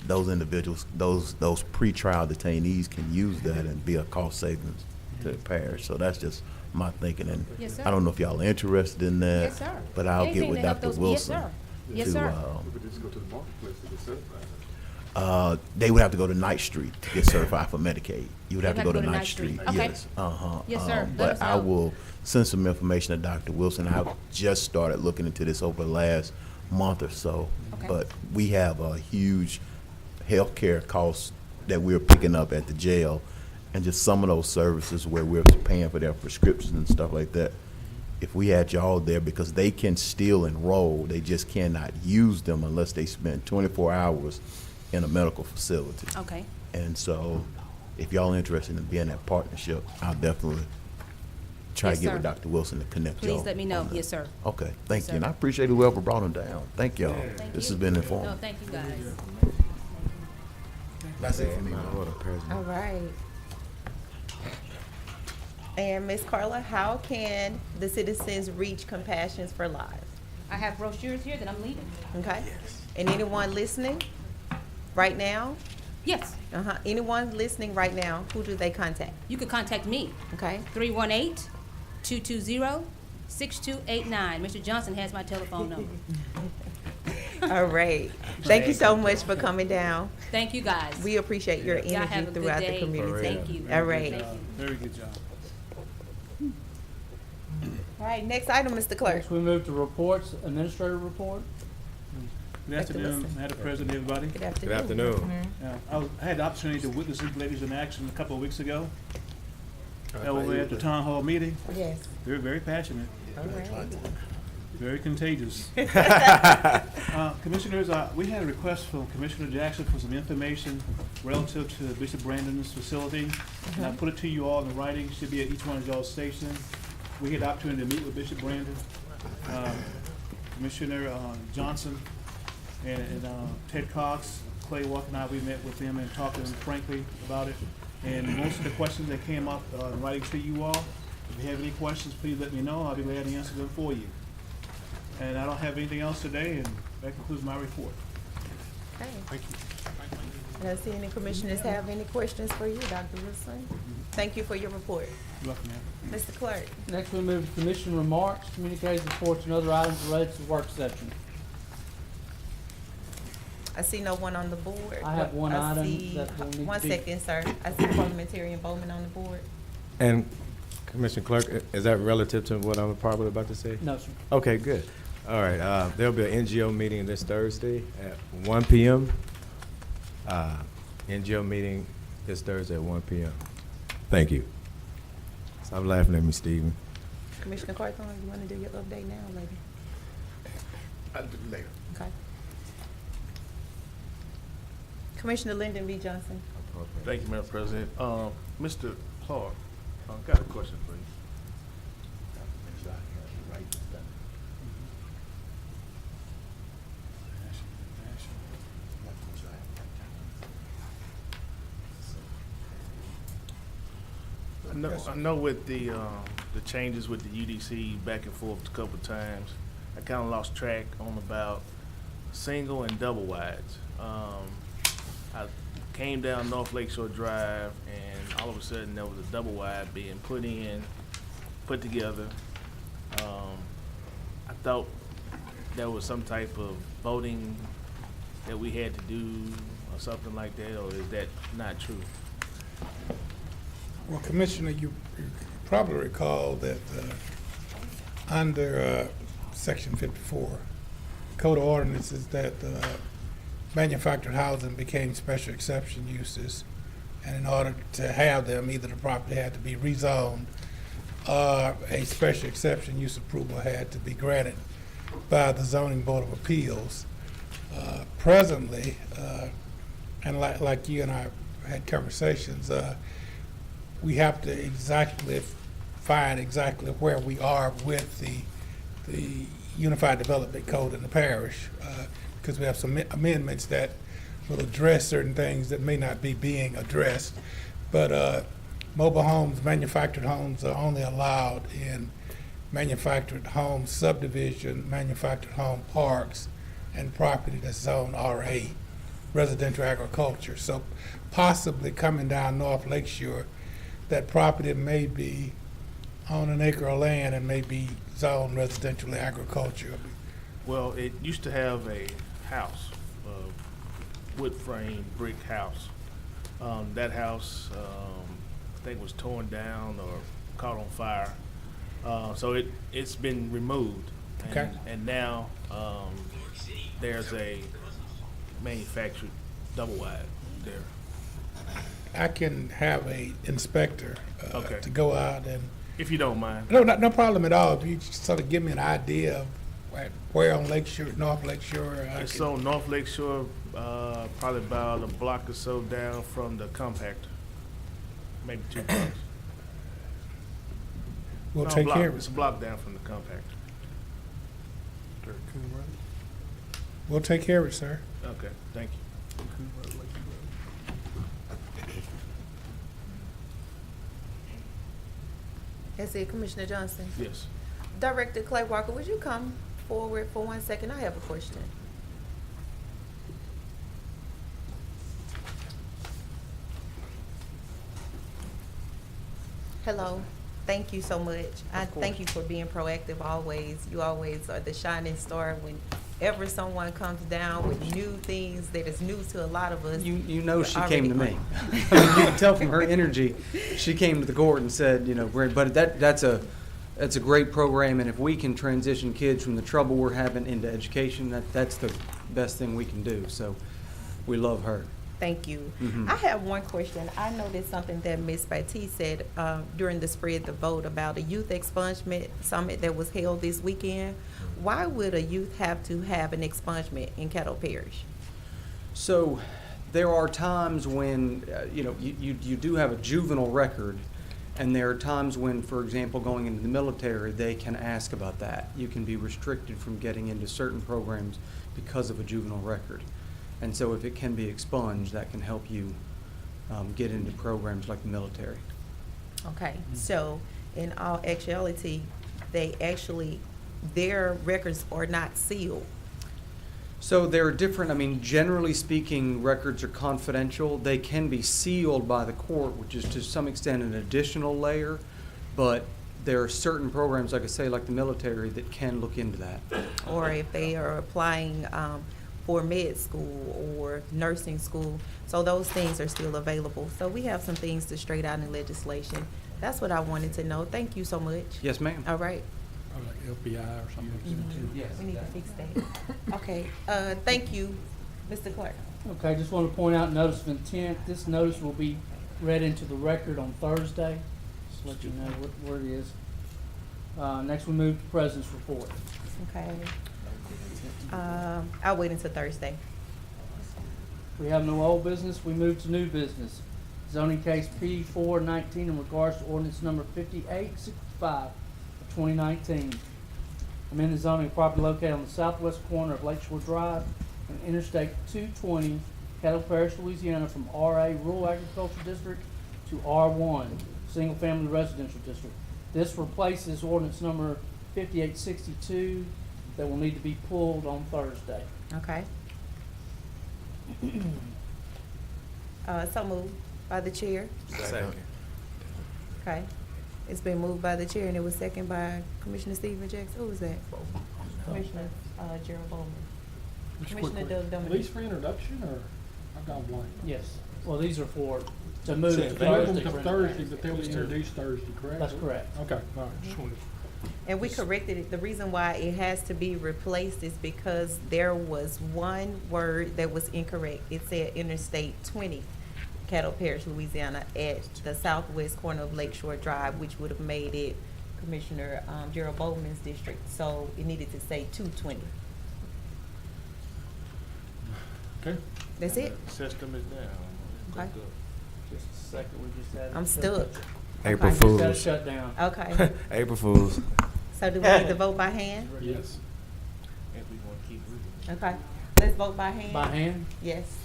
those individuals, those pretrial detainees can use that and be a cost savings to the parish. So that's just my thinking, and I don't know if y'all are interested in that, but I'll get with Dr. Wilson. Yes, sir. We could just go to the marketplace to get certified. They would have to go to Ninth Street to get certified for Medicaid. You would have to go to Ninth Street. Okay. Yes. Uh-huh. Yes, sir. Let But us I know. will send some information to Dr. Wilson. I've just started looking into this over the last month or so. Okay. But we have a huge healthcare costs that we're picking up at the jail, and just some of those services where we're paying for their prescriptions and stuff like that. If we had y'all there, because they can still enroll, they just cannot use them unless they spend 24 hours in a medical facility. Okay. And so, if y'all interested in being that partnership, I'll definitely try Yes, to get sir. with Dr. Wilson to connect y'all. Please let me know. on that. Yes, sir. Okay, thank Yes, you. And sir. I appreciate whoever brought them down. Thank y'all. Thank This you. has been No, informative. thank you, guys. That's it for me. All right. And Ms. Carla, how can the citizens reach Compassions for Lives? I have brochures here that I'm leaving. Okay? And anyone listening right now? Yes. Anyone listening right now, who do they contact? You could contact me. Okay? 318-220-6289. Mr. Johnson has my telephone number. All right. Thank you so much for coming down. Thank you, guys. We appreciate your Y'all have energy a good throughout the day. community. Thank you. All right. Thank you. Very good job. All right, next item, Mr. Clerk. Next, we move to reports, administrative report. Good afternoon, Madam President, everybody. Good afternoon. Good afternoon. I had the opportunity to witness these ladies in action a couple of weeks ago. Over at the town hall meeting. Yes. They were very passionate, All right. very contagious. Commissioners, we had a request from Commissioner Jackson for some information relative to Bishop Brandon's facility. And I put it to you all in writing, should be at each one of y'all's stations. We had the opportunity to meet with Bishop Brandon, Commissioner Johnson, and Ted Cox, Clay Walker and I, we met with them and talked to them frankly about it. And most of the questions that came up in writing to you all, if you have any questions, please let me know. I'll be glad to answer them for you. And I don't have anything else today, and that concludes my report. Okay. Thank you. I don't see any commissioners have any questions for you, Dr. Wilson. Thank you for your report. You're welcome, ma'am. Mr. Clerk. Next, we move to commission remarks, communications, reports, and other items related to the work session. I see no one on the board. I have one item see- that will need to One be- second, sir. I see Parliamentarian Bowman on the board. And Commissioner Clerk, is that relative to what I'm probably about to say? No, sir. Okay, good. All right, there'll be an NGO meeting this Thursday at 1 p.m. NGO meeting this Thursday at 1 p.m. Thank you. Stop laughing at me, Stephen. Commissioner Carthon, you want to do your update now, lady? I'll do it later. Okay. Commissioner Lyndon B. Johnson. Thank you, Madam President. Mr. Clark, got a question for you. I know with the changes with the UDC back and forth a couple of times, I kind of lost track on about single and double wides. I came down North Lakeshore Drive, and all of a sudden there was a double wide being put together. I thought there was some type of voting that we had to do or something like that, or is that not true? Well, Commissioner, you probably recall that under Section 54, Code of Ordinances, that manufactured housing became special exception uses, and in order to have them, either the property had to be rezoned or a special exception use approval had to be granted by the Zoning Board of Appeals. Presently, and like you and I had conversations, we have to find exactly where we are with the Unified Development Code in the parish, because we have some amendments that will address certain things that may not be being addressed. But mobile homes, manufactured homes are only allowed in manufactured home subdivision, manufactured home parks, and property that's zoned RA, residential agriculture. So possibly coming down North Lakeshore, that property may be on an acre of land and may be zoned residential agriculture. Well, it used to have a house, wood frame brick house. That house, I think was torn down or caught on fire. So it's been removed. Okay. And now, there's a manufactured double wide there. I can have a inspector Okay. to go out and, If you don't mind. no problem at all. If you just sort of give me an idea of where on Lakeshore, North Lakeshore. I It's can- on North Lake Shore, probably about a block or so down from the compactor. Maybe 2 blocks. We'll No, take block. care of It's a it. block down from the compactor. We'll take care of it, sir. Okay, thank you. That's it, Commissioner Johnson. Yes. Director Clay Walker, would you come forward for 1 second? I have a question. Hello. Thank you so much. I thank you for being proactive always. You always are the shining star whenever someone comes down with new things that is new to a lot of us. You know she already came to me. great. I mean, you can tell from her energy, she came to the court and said, but that's a great program, and if we can transition kids from the trouble we're having into education, that's the best thing we can do. So we love her. Thank you. Mhm. I have one question. I noticed something that Ms. Batiste said during the Spread the Vote about a youth expungement summit that was held this weekend. Why would a youth have to have an expungement in Caddo Parish? So there are times when, you do have a juvenile record, and there are times when, for example, going into the military, they can ask about that. You can be restricted from getting into certain programs because of a juvenile record. And so if it can be expunged, that can help you get into programs like the military. Okay, so in all actuality, their records are not sealed. So there are different, generally speaking, records are confidential. They can be sealed by the court, which is to some extent an additional layer, but there are certain programs, like I say, like the military, that can look into that. Or if they are applying for med school or nursing school. So those things are still available. So we have some things to straight out in legislation. That's what I wanted to know. Thank you so much. Yes, ma'am. All right. Like LPI or something. We need to fix that. Okay, thank you, Mr. Clark. Okay, just want to point out notice of intent. This notice will be read into the record on Thursday. Just let you know what it is. Next, we move to President's Report. Okay. I'll wait until Thursday. We have no old business. We move to new business. Zoning case P419 in regards to ordinance number 5865 of 2019. Amend the zoning of property located on the southwest corner of Lakeshore Drive and Interstate 220, Caddo Parish, Louisiana, from RA Rural Agricultural District to R1 Single Family Residential District. This replaces ordinance number 5862 that will need to be pulled on Thursday. Okay. So moved by the chair. Second. Okay. It's been moved by the chair and it was seconded by Commissioner Stephen Jackson. Who was that? Commissioner Gerald Bowman. Commissioner Doug Are these Dominic. for introduction, or I've got one? Yes. Well, these are to move to They move Thursday. them to Thursday, but they'll be introduced Thursday, correct? That's correct. Okay, all right, just wanted. And we corrected it. The reason why it has to be replaced is because there was one word that was incorrect. It said Interstate 20, Caddo Parish, Louisiana, at the southwest corner of Lakeshore Drive, which would have made it Commissioner Gerald Bowman's district. So it needed to say 220. Okay. That's it. System is down. Okay. Just a second, we just had. I'm stuck. April Okay. Fools. Got to shut down. Okay. April Fools. So do we need to vote by hand? Yes. If we want to keep moving. Okay. Let's vote by hand. By hand? Yes.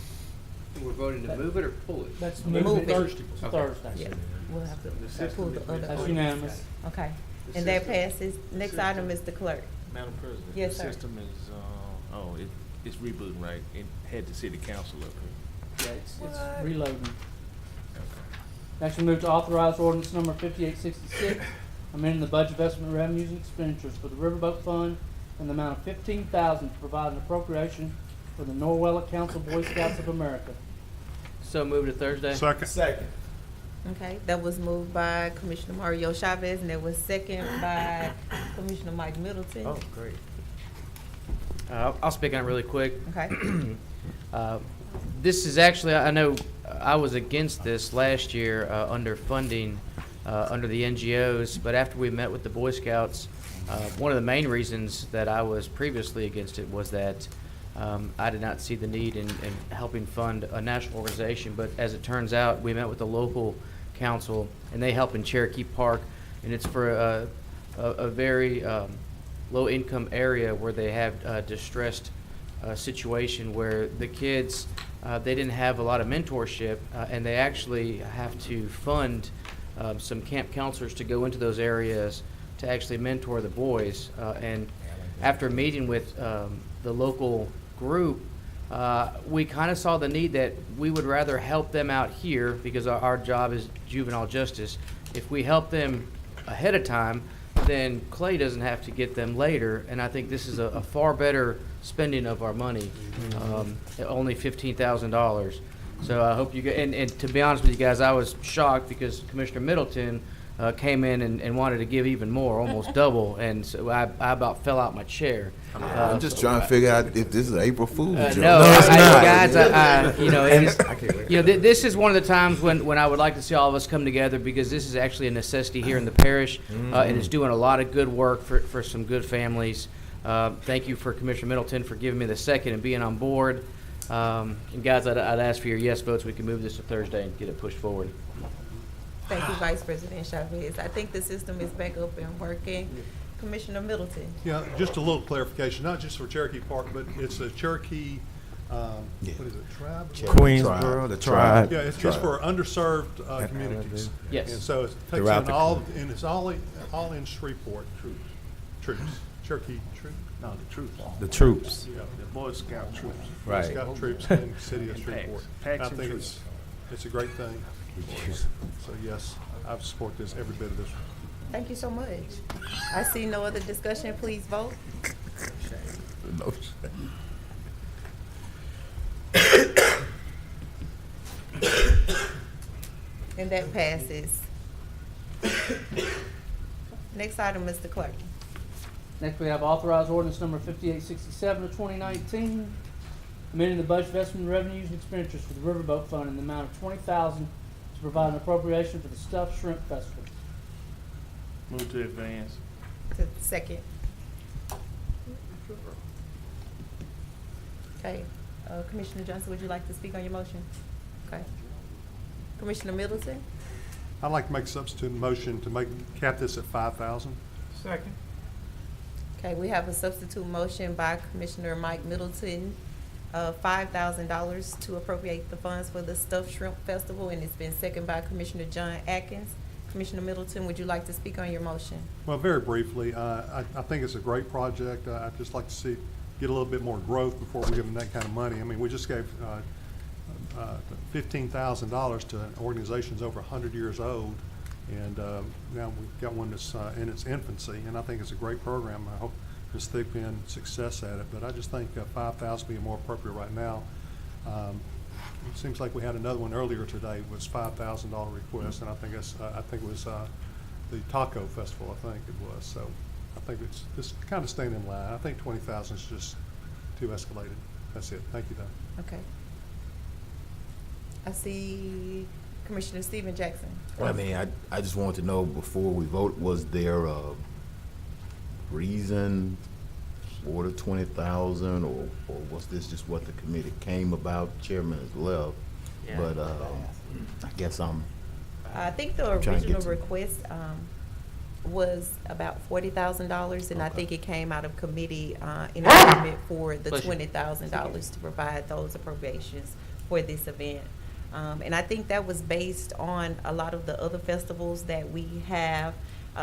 We're voting to move it or pull it? That's Move moving it. Thursday. Okay. Thursday. Yeah. We'll have to system pull is the other. That's ordinance. unanimous. Okay. The And that system- passes. Next item is the clerk. Madam President. Yes, sir. The system is, it's rebooting, right? It had the city council up here. Yeah, it's reloading. Next, we move to authorize ordinance number 5866, amending the budget investment revenues and expenditures for the Riverboat Fund in the amount of $15,000 to provide an appropriation for the Norwalk Council Boy Scouts of America. So moved to Thursday. Second. Okay, that was moved by Commissioner Mario Chavez, and it was second by Commissioner Mike Middleton. Oh, great. I'll speak on it really quick. Okay. This is actually, I know I was against this last year under funding under the NGOs, but after we met with the Boy Scouts, one of the main reasons that I was previously against it was that I did not see the need in helping fund a national organization. But as it turns out, we met with the local council, and they help in Cherokee Park, and it's for a very low-income area where they have distressed situation where the kids, they didn't have a lot of mentorship, and they actually have to fund some camp counselors to go into those areas to actually mentor the boys. And after meeting with the local group, we kind of saw the need that we would rather help them out here because our job is juvenile justice. If we help them ahead of time, then Clay doesn't have to get them later, and I think this is a far better spending of our money, only $15,000. So I hope you get, and to be honest with you guys, I was shocked because Commissioner Middleton came in and wanted to give even more, almost double, and so I about fell out my chair. I'm just trying to figure out if this is April Fool's joke. No, guys, you know, this is one of the times when I would like to see all of us come together because this is actually a necessity here in the parish, and it's doing a lot of good work for some good families. Thank you for Commissioner Middleton for giving me the second and being on board. And guys, I'd ask for your yes votes. We can move this to Thursday and get it pushed forward. Thank you, Vice President Chavez. I think the system is back up and working. Commissioner Middleton. Yeah, just a little clarification, not just for Cherokee Park, but it's a Cherokee, what is it, tribe? Queensboro, the tribe. Yeah, it's just for underserved communities. Yes. And so it takes Throughout in the all, country. and it's all in Shreveport. Troops. Cherokee troops? No, the troops. The troops. Yeah, The Boy Scout troops. Boy Right. Scout troops in the city of Shreveport. Packs I and think troops. it's a great thing. So yes, I support this, every bit of this. Thank you so much. I see no other discussion. Please vote. No shame. And that passes. Next item, Mr. Clerk. Next, we have authorized ordinance number 5867 of 2019, amending the budget investment revenues and expenditures for the Riverboat Fund in the amount of $20,000 to provide an appropriation for the Stuffed Shrimp Festival. Move to advance. To second. Okay. Commissioner Johnson, would you like to speak on your motion? Okay. Commissioner Middleton? I'd like to make a substitute motion to cap this at 5,000. Second. Okay, we have a substitute motion by Commissioner Mike Middleton of $5,000 to appropriate the funds for the Stuffed Shrimp Festival, and it's been seconded by Commissioner John Atkins. Commissioner Middleton, would you like to speak on your motion? Well, very briefly, I think it's a great project. I'd just like to get a little bit more growth before we give them that kind of money. I mean, we just gave $15,000 to an organization that's over 100 years old, and now we've got one that's in its infancy, and I think it's a great program. I hope Ms. Thigpen success at it, but I just think 5,000 would be more appropriate right now. It seems like we had another one earlier today, was $5,000 request, and I think it was the Taco Festival, I think it was. So I think it's just kind of staying in line. I think 20,000 is just too escalated. That's it. Thank you, Don. Okay. I see Commissioner Stephen Jackson. Well, I mean, I just wanted to know before we vote, was there a reason for the 20,000, or was this just what the committee came about? Chairman has left, Yeah. but I guess I think the I'm trying to get original some- request was about $40,000, and I Okay. think it came out of committee in agreement for the Pleasure. $20,000 to provide those appropriations for this event. And I think that was based on a lot of the other festivals that we have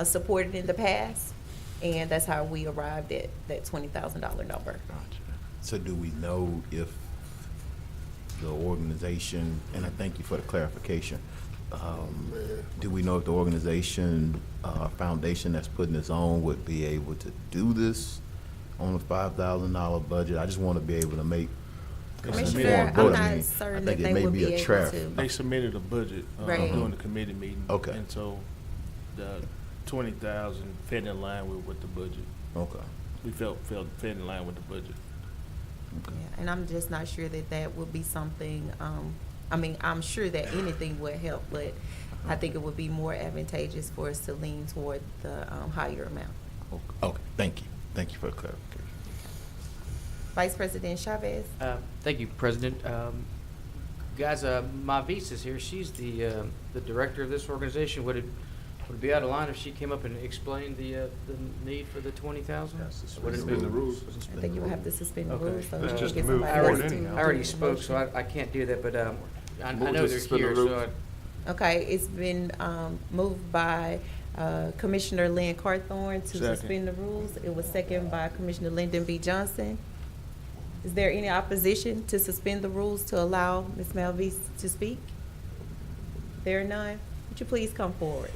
supported in the past, and that's how we arrived at that $20,000 number. Gotcha. So do we know if the organization, and I thank you for the clarification, do we know if the organization, foundation that's putting this on would be able to do this on a $5,000 budget? I just want to be able to make Commissioner, I'm not certain that they would be able to. They submitted a budget Right. during the committee meeting. Okay. And so the 20,000 fed in line with the budget. Okay. We felt fed in line with the budget. Yeah, and I'm just not sure that that would be something, I mean, I'm sure that anything would help, but I think it would be more advantageous for us to lean toward the higher amount. Okay, thank you. Thank you for the clarification. Vice President Chavez? Thank you, President. Guys, Mavis is here. She's the director of this organization. Would it be out of line if she came up and explained the need for the 20,000? Would it be Suspend the rules. I think you would have to suspend the Okay. rules. So Let's we just can get move somebody forward else to anyhow. I already do the spoke, motion. so I can't do that, but I Move know to they're suspend the here, rules. so Okay, it's been moved by Commissioner Lynn Carthorne to Second. suspend the rules. It was seconded by Commissioner Lyndon B. Johnson. Is there any opposition to suspend the rules to allow Ms. Malvis to speak? There are none. Would you please come forward?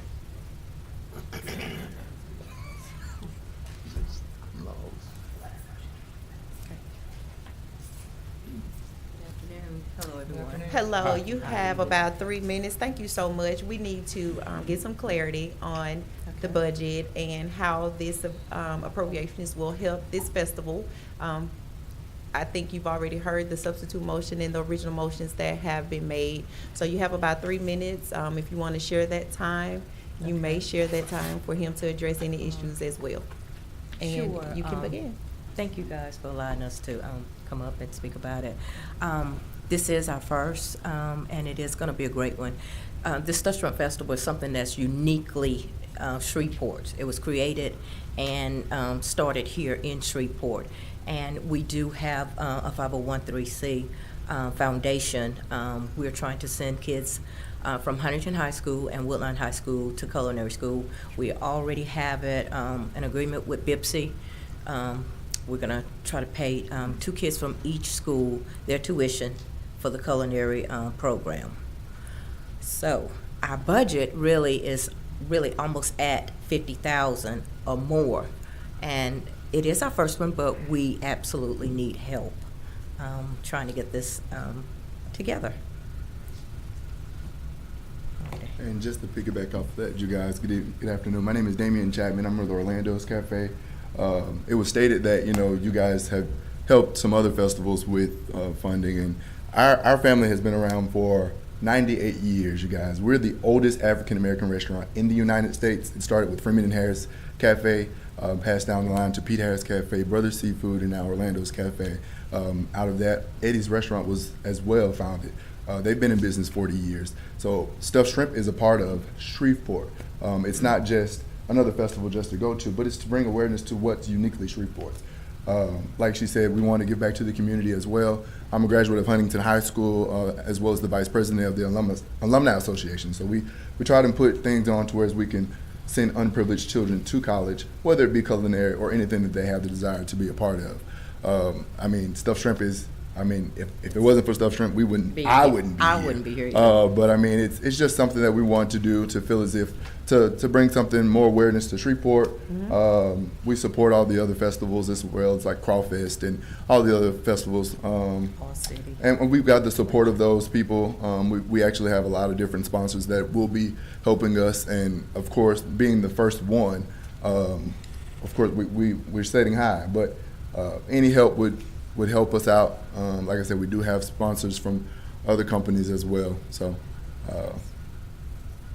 Hello, everyone. Hello, you have about 3 minutes. Thank you so much. We need to get some clarity on the budget and how this appropriations will help this festival. I think you've already heard the substitute motion and the original motions that have been made. So you have about 3 minutes. If you want to share that time, you may share that time for him to address any issues as well. And Sure, you can begin. Thank you guys for allowing us to come up and speak about it. This is our first, and it is going to be a great one. This Stuff Shrimp Festival is something that's uniquely Shreveport. It was created and started here in Shreveport. And we do have a 501(c) foundation. We're trying to send kids from Huntington High School and Woodline High School to culinary school. We already have it, an agreement with BIPSI. We're going to try to pay 2 kids from each school their tuition for the culinary program. So our budget really is almost at 50,000 or more. And it is our first one, but we absolutely need help trying to get this together. And just to piggyback off that, you guys, good afternoon. My name is Damian Chapman. I'm with Orlando's Cafe. It was stated that, you guys have helped some other festivals with funding, and our family has been around for 98 years, you guys. We're the oldest African-American restaurant in the United States. It started with Freeman and Harris Cafe, passed down the line to Pete Harris Cafe, Brothers Seafood, and now Orlando's Cafe. Out of that, Eddie's Restaurant was as well founded. They've been in business 40 years. So Stuffed Shrimp is a part of Shreveport. It's not just another festival just to go to, but it's to bring awareness to what's uniquely Shreveport. Like she said, we want to give back to the community as well. I'm a graduate of Huntington High School, as well as the vice president of the Alumni Association. So we try to put things on to where we can send unprivileged children to college, whether it be culinary or anything that they have the desire to be a part of. Stuffed shrimp is, if it wasn't for stuffed shrimp, I wouldn't be here. But it's just something that we want to do to feel as if to bring something more awareness to Shreveport. Mm-hmm. We support all the other festivals as well. It's like Crawfest and all the other festivals. And we've got the support of those people. We actually have a lot of different sponsors that will be helping us. And of course, being the first one, of course, we're setting high. But any help would help us out. Like I said, we do have sponsors from other companies as well. So.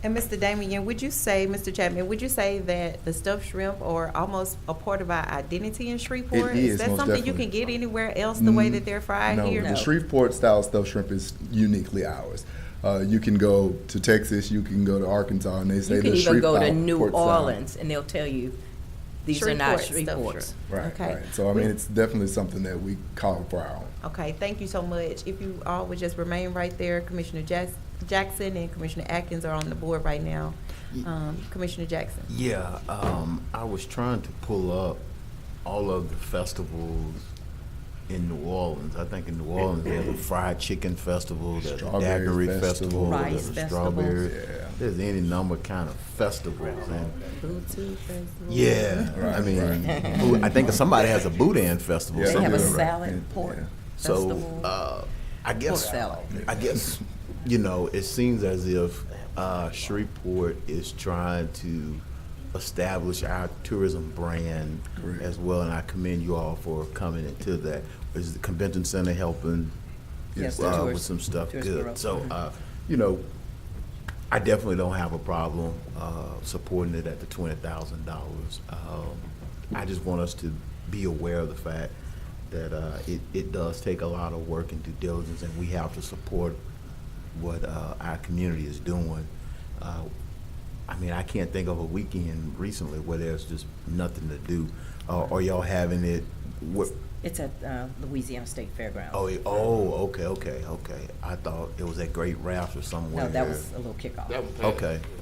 And Mr. Damian, Mr. Chapman, would you say that the stuffed shrimp are almost a part of our identity in Shreveport? It is, that most something definitely. you can get anywhere else the way that they're fried here? No, the Shreveport style stuffed shrimp is uniquely ours. You can go to Texas, you can go to Arkansas, and they say You can the even go to Shreveport New style. Orleans, and they'll tell you these are not Shreveports. Right, Okay. right. So, it's definitely something that we call for our own. Okay, thank you so much. If you all would just remain right there, Commissioner Jackson and Commissioner Atkins are on the board right now. Commissioner Jackson. Yeah, I was trying to pull up all of the festivals in New Orleans. I think in New Orleans they have a fried chicken festival, there's a Strawberry daiquiri festival. festival, Rice there's a festival. strawberry. Yeah. There's any number of kind of festivals. And Bluetooth festival. yeah, Right, I think somebody has a boudin festival Yeah, They have a somewhere, right? salad port. Festival. I guess, Pork salad. you know, it seems as if Shreveport is trying to establish our tourism brand as well, and I commend you all for coming into that. Is the convention center helping Yes, with some stuff? tourist Good. bureau. So, you know, I definitely don't have a problem supporting it at the $20,000. I just want us to be aware of the fact that it does take a lot of work and due diligence, and we have to support what our community is doing. I mean, I can't think of a weekend recently where there's just nothing to do. Are y'all having it? It's at Louisiana State Fairgrounds. Okay. I thought it was at Great Rafts or somewhere. No, that was a little kickoff.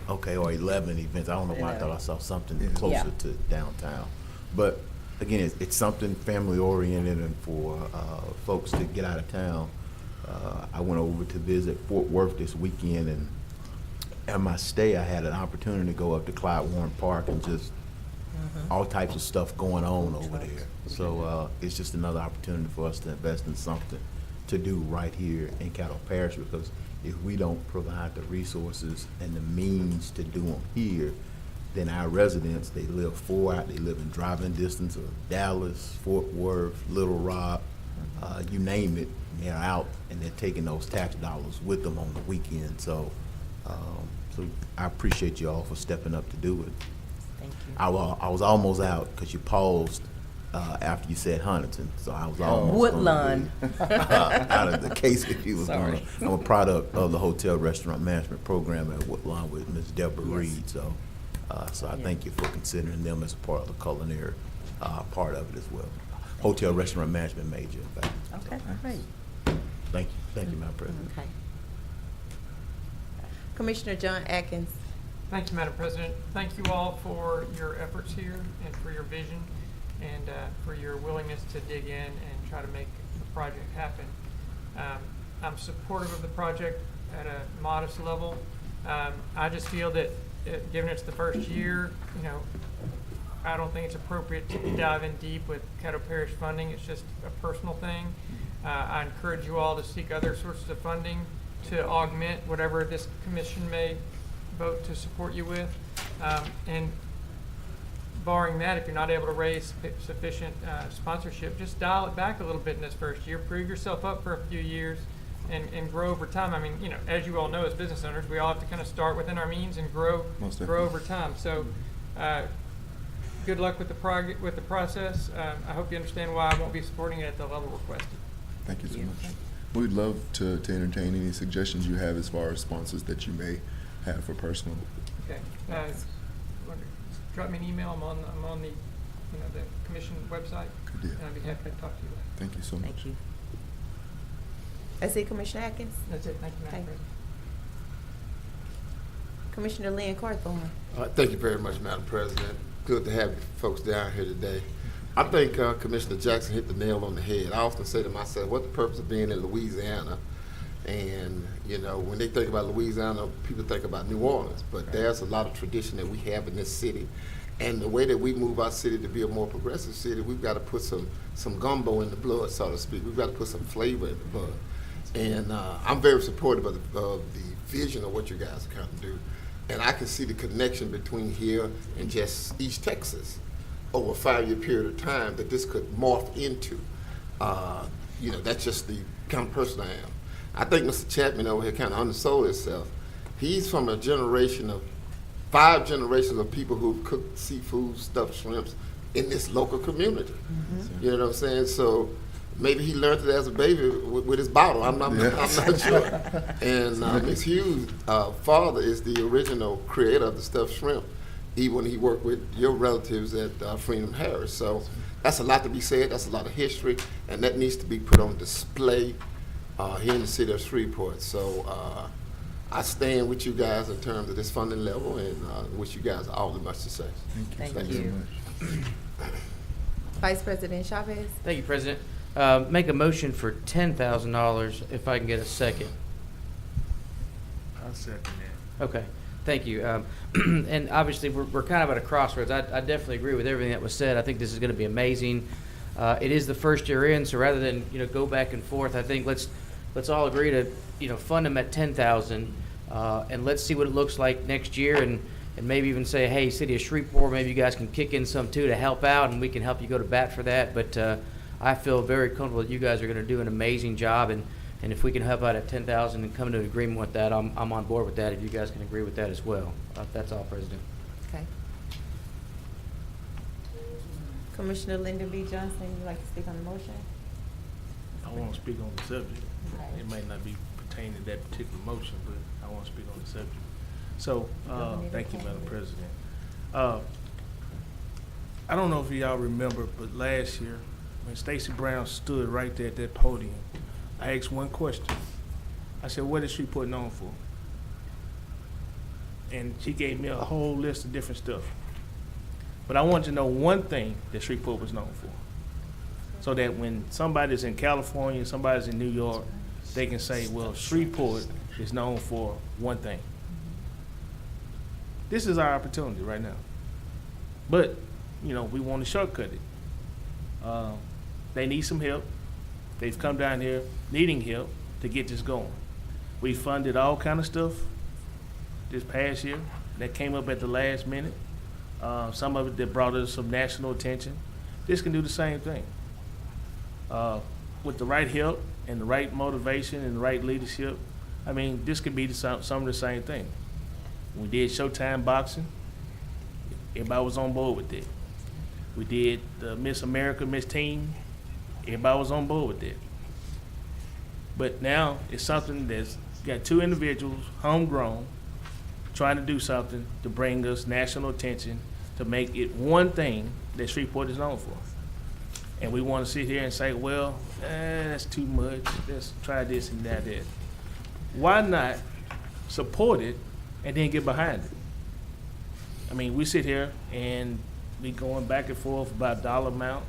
Okay, or 11 events. I don't know why I thought I saw something closer Yeah. to downtown. But again, it's something family oriented and for folks to get out of town. I went over to visit Fort Worth this weekend, and at my stay, I had an opportunity to go up to Clyde Warren Park and just all types of stuff going on over there. So it's just another opportunity for us to invest in something to do right here in Caddo Parish, because if we don't provide the resources and the means to do them here, then our residents, they live they live in driving distance of Dallas, Fort Worth, Little Rock, you name it, they're out and they're taking those tax dollars with them on the weekend. So I appreciate you all for stepping up to do it. Thank you. I was almost out because you paused after you said Huntington, so I was almost Woodlawn. out of the case if you was Sorry. I'm a product of the hotel restaurant management program at Woodlawn with Ms. Deborah Reed. So I thank you for considering them as a part of the culinary part of it as well. Hotel restaurant management major, in fact. Okay, great. Thank you, Madam President. Okay. Commissioner John Atkins. Thank you, Madam President. Thank you all for your efforts here and for your vision and for your willingness to dig in and try to make the project happen. I'm supportive of the project at a modest level. I just feel that given it's the first year, I don't think it's appropriate to dive in deep with Caddo Parish funding. It's just a personal thing. I encourage you all to seek other sources of funding to augment whatever this commission may vote to support you with. And barring that, if you're not able to raise sufficient sponsorship, just dial it back a little bit in this first year. Prove yourself up for a few years and grow over time. I mean, as you all know, as business owners, we all have to kind of start within our means and grow over time. So good luck with the process. I hope you understand why I won't be supporting it at the level requested. Thank you so much. We'd love to entertain any suggestions you have as far as sponsors that you may have for personal. Okay. Drop me an email. I'm on the the commission website. Good deal. And I'd be happy to talk to you later. Thank you so much. Thank you. That's it, Commissioner Atkins? That's it. Thank you, Madam Okay. President. Commissioner Lynn Carthorne. Thank you very much, Madam President. Good to have you folks down here today. I think Commissioner Jackson hit the nail on the head. I often say to myself, what's the purpose of being in Louisiana? And, when they think about Louisiana, people think about New Orleans, but there's a lot of tradition that we have in this city. And the way that we move our city to be a more progressive city, we've got to put some gumbo in the blood, so to speak. We've got to put some flavor in the blood. And I'm very supportive of the vision of what you guys are trying to do. And I can see the connection between here and just East Texas over a 5-year period of time that this could morph into. That's just the kind of person I am. I think Mr. Chapman over here kind of undersold himself. He's from a generation of 5 generations of people who've cooked seafood, stuffed shrimps in this local community. Mm-hmm. You know what I'm saying? So maybe he learned it as a baby with his bottle. I'm not sure. And Ms. Hughes' father is the original creator of the stuffed shrimp, even when he worked with your relatives at Freedom Harris. So that's a lot to be said. That's a lot of history, and that needs to be put on display here in the city of Shreveport. So I stand with you guys in terms of this funding level, and wish you guys all the much success. Thank you. Vice President Chavez. Thank you, President. Make a motion for $10,000 if I can get a second. I'll second that. Okay, thank you. And obviously, we're kind of at a crossroads. I definitely agree with everything that was said. I think this is going to be amazing. It is the first year in, so rather than, go back and forth, I think let's all agree to, fund them at 10,000, and let's see what it looks like next year, and maybe even say, hey, City of Shreveport, maybe you guys can kick in some too to help out, and we can help you go to bat for that. But I feel very comfortable that you guys are going to do an amazing job, and if we can help out at 10,000 and come to an agreement with that, I'm on board with that. If you guys can agree with that as well, that's all, President. Okay. Commissioner Lyndon B. Johnson, would you like to speak on the motion? I want to speak on the subject. It might not be pertaining to that particular motion, but I want to speak on the subject. So, thank you, Madam President. I don't know if y'all remember, but last year, when Stacey Brown stood right there at that podium, I asked one question. I said, what is Shreveport known for? And she gave me a whole list of different stuff. But I wanted to know one thing that Shreveport was known for, so that when somebody's in California, somebody's in New York, they can say, well, Shreveport is known for one thing. This is our opportunity right now. But, we want to shortcut it. They need some help. They've come down here needing help to get this going. We funded all kind of stuff this past year that came up at the last minute. Some of it that brought us some national attention. This can do the same thing. With the right help and the right motivation and the right leadership, this could be some of the same thing. We did Showtime Boxing. Everybody was on board with it. We did the Miss America, Miss Teen. Everybody was on board with it. But now it's something that's got two individuals, homegrown, trying to do something to bring us national attention, to make it one thing that Shreveport is known for. And we want to sit here and say, well, that's too much. Let's try this and that. Why not support it and then get behind it? We sit here and we going back and forth about dollar amount.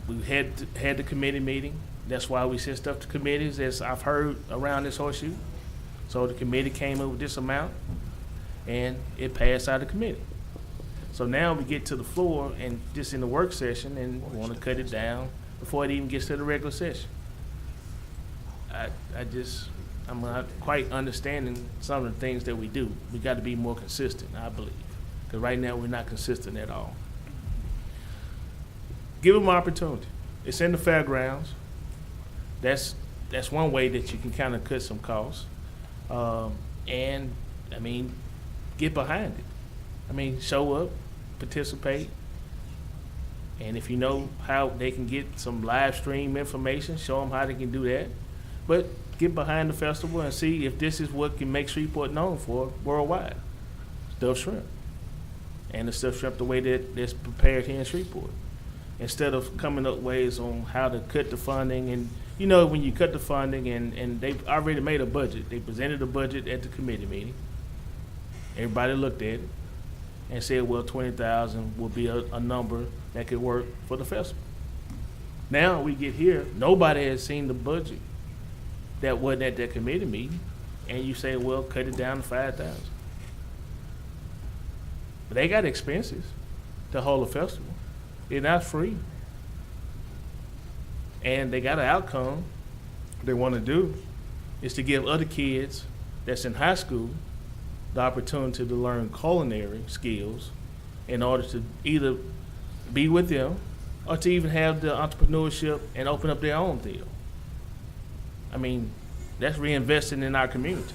We had the committee meeting. That's why we sent stuff to committees, as I've heard around this horseshoe. So the committee came up with this amount, and it passed out of committee. So now we get to the floor and just in the work session and want to cut it down before it even gets to the regular session. I'm not quite understanding some of the things that we do. We got to be more consistent, I believe, because right now we're not consistent at all. Give them opportunity. It's in the fairgrounds. That's one way that you can kind of cut some costs. And get behind it. Show up, participate, and if you know how they can get some live stream information, show them how they can do that. But get behind the festival and see if this is what can make Shreveport known for worldwide. Stuffed shrimp. And the stuffed shrimp the way that it's prepared here in Shreveport. Instead of coming up ways on how to cut the funding, and when you cut the funding and they've already made a budget, they presented a budget at the committee meeting. Everybody looked at it and said, well, 20,000 will be a number that could work for the festival. Now we get here, nobody has seen the budget that wasn't at that committee meeting, and you say, well, cut it down to 5,000. But they got expenses to hold a festival. It's not free. And they got an outcome they want to do is to give other kids that's in high school the opportunity to learn culinary skills in order to either be with them or to even have the entrepreneurship and open up their own deal. That's reinvesting in our community,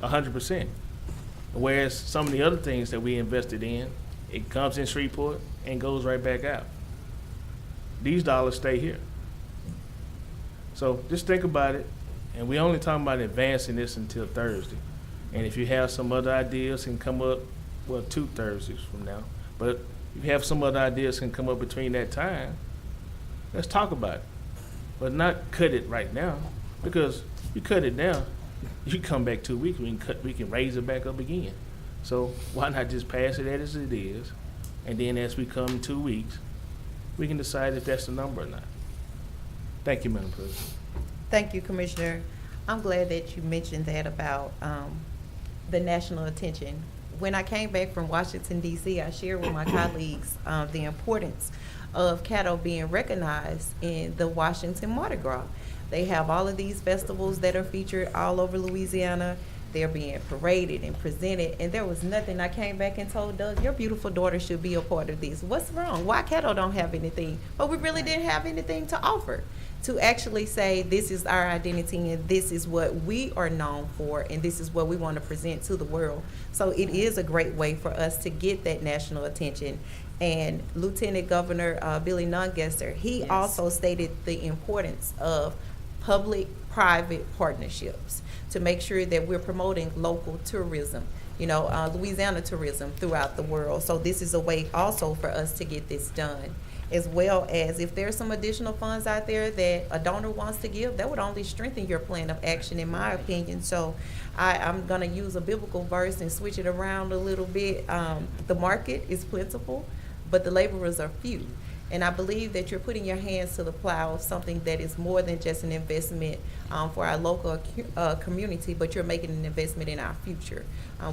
100%. Whereas some of the other things that we invested in, it comes in Shreveport and goes right back out. These dollars stay here. So just think about it, and we only talking about advancing this until Thursday. And if you have some other ideas can come up, 2 Thursdays from now, but if you have some other ideas can come up between that time, let's talk about it. But not cut it right now, because you cut it now, you come back 2 weeks, we can raise it back up again. So why not just pass it as it is, and then as we come in 2 weeks, we can decide if that's the number or not. Thank you, Madam President. Thank you, Commissioner. I'm glad that you mentioned that about the national attention. When I came back from Washington, D.C., I shared with my colleagues the importance of Caddo being recognized in the Washington Mardi Gras. They have all of these festivals that are featured all over Louisiana. They're being paraded and presented, and there was nothing. I came back and told Doug, your beautiful daughter should be a part of this. What's wrong? Why Caddo don't have anything? But we really didn't have anything to offer, to actually say this is our identity and this is what we are known for and this is what we want to present to the world. So it is a great way for us to get that national attention. And Lieutenant Governor Billy Nungesser, he also stated the importance of public-private partnerships to make sure that we're promoting local tourism, Louisiana tourism throughout the world. So this is a way also for us to get this done, as well as if there's some additional funds out there that a donor wants to give, that would only strengthen your plan of action, in my opinion. So I'm going to use a biblical verse and switch it around a little bit. The market is plentiful, but the laborers are few. And I believe that you're putting your hands to the plow of something that is more than just an investment for our local community, but you're making an investment in our future.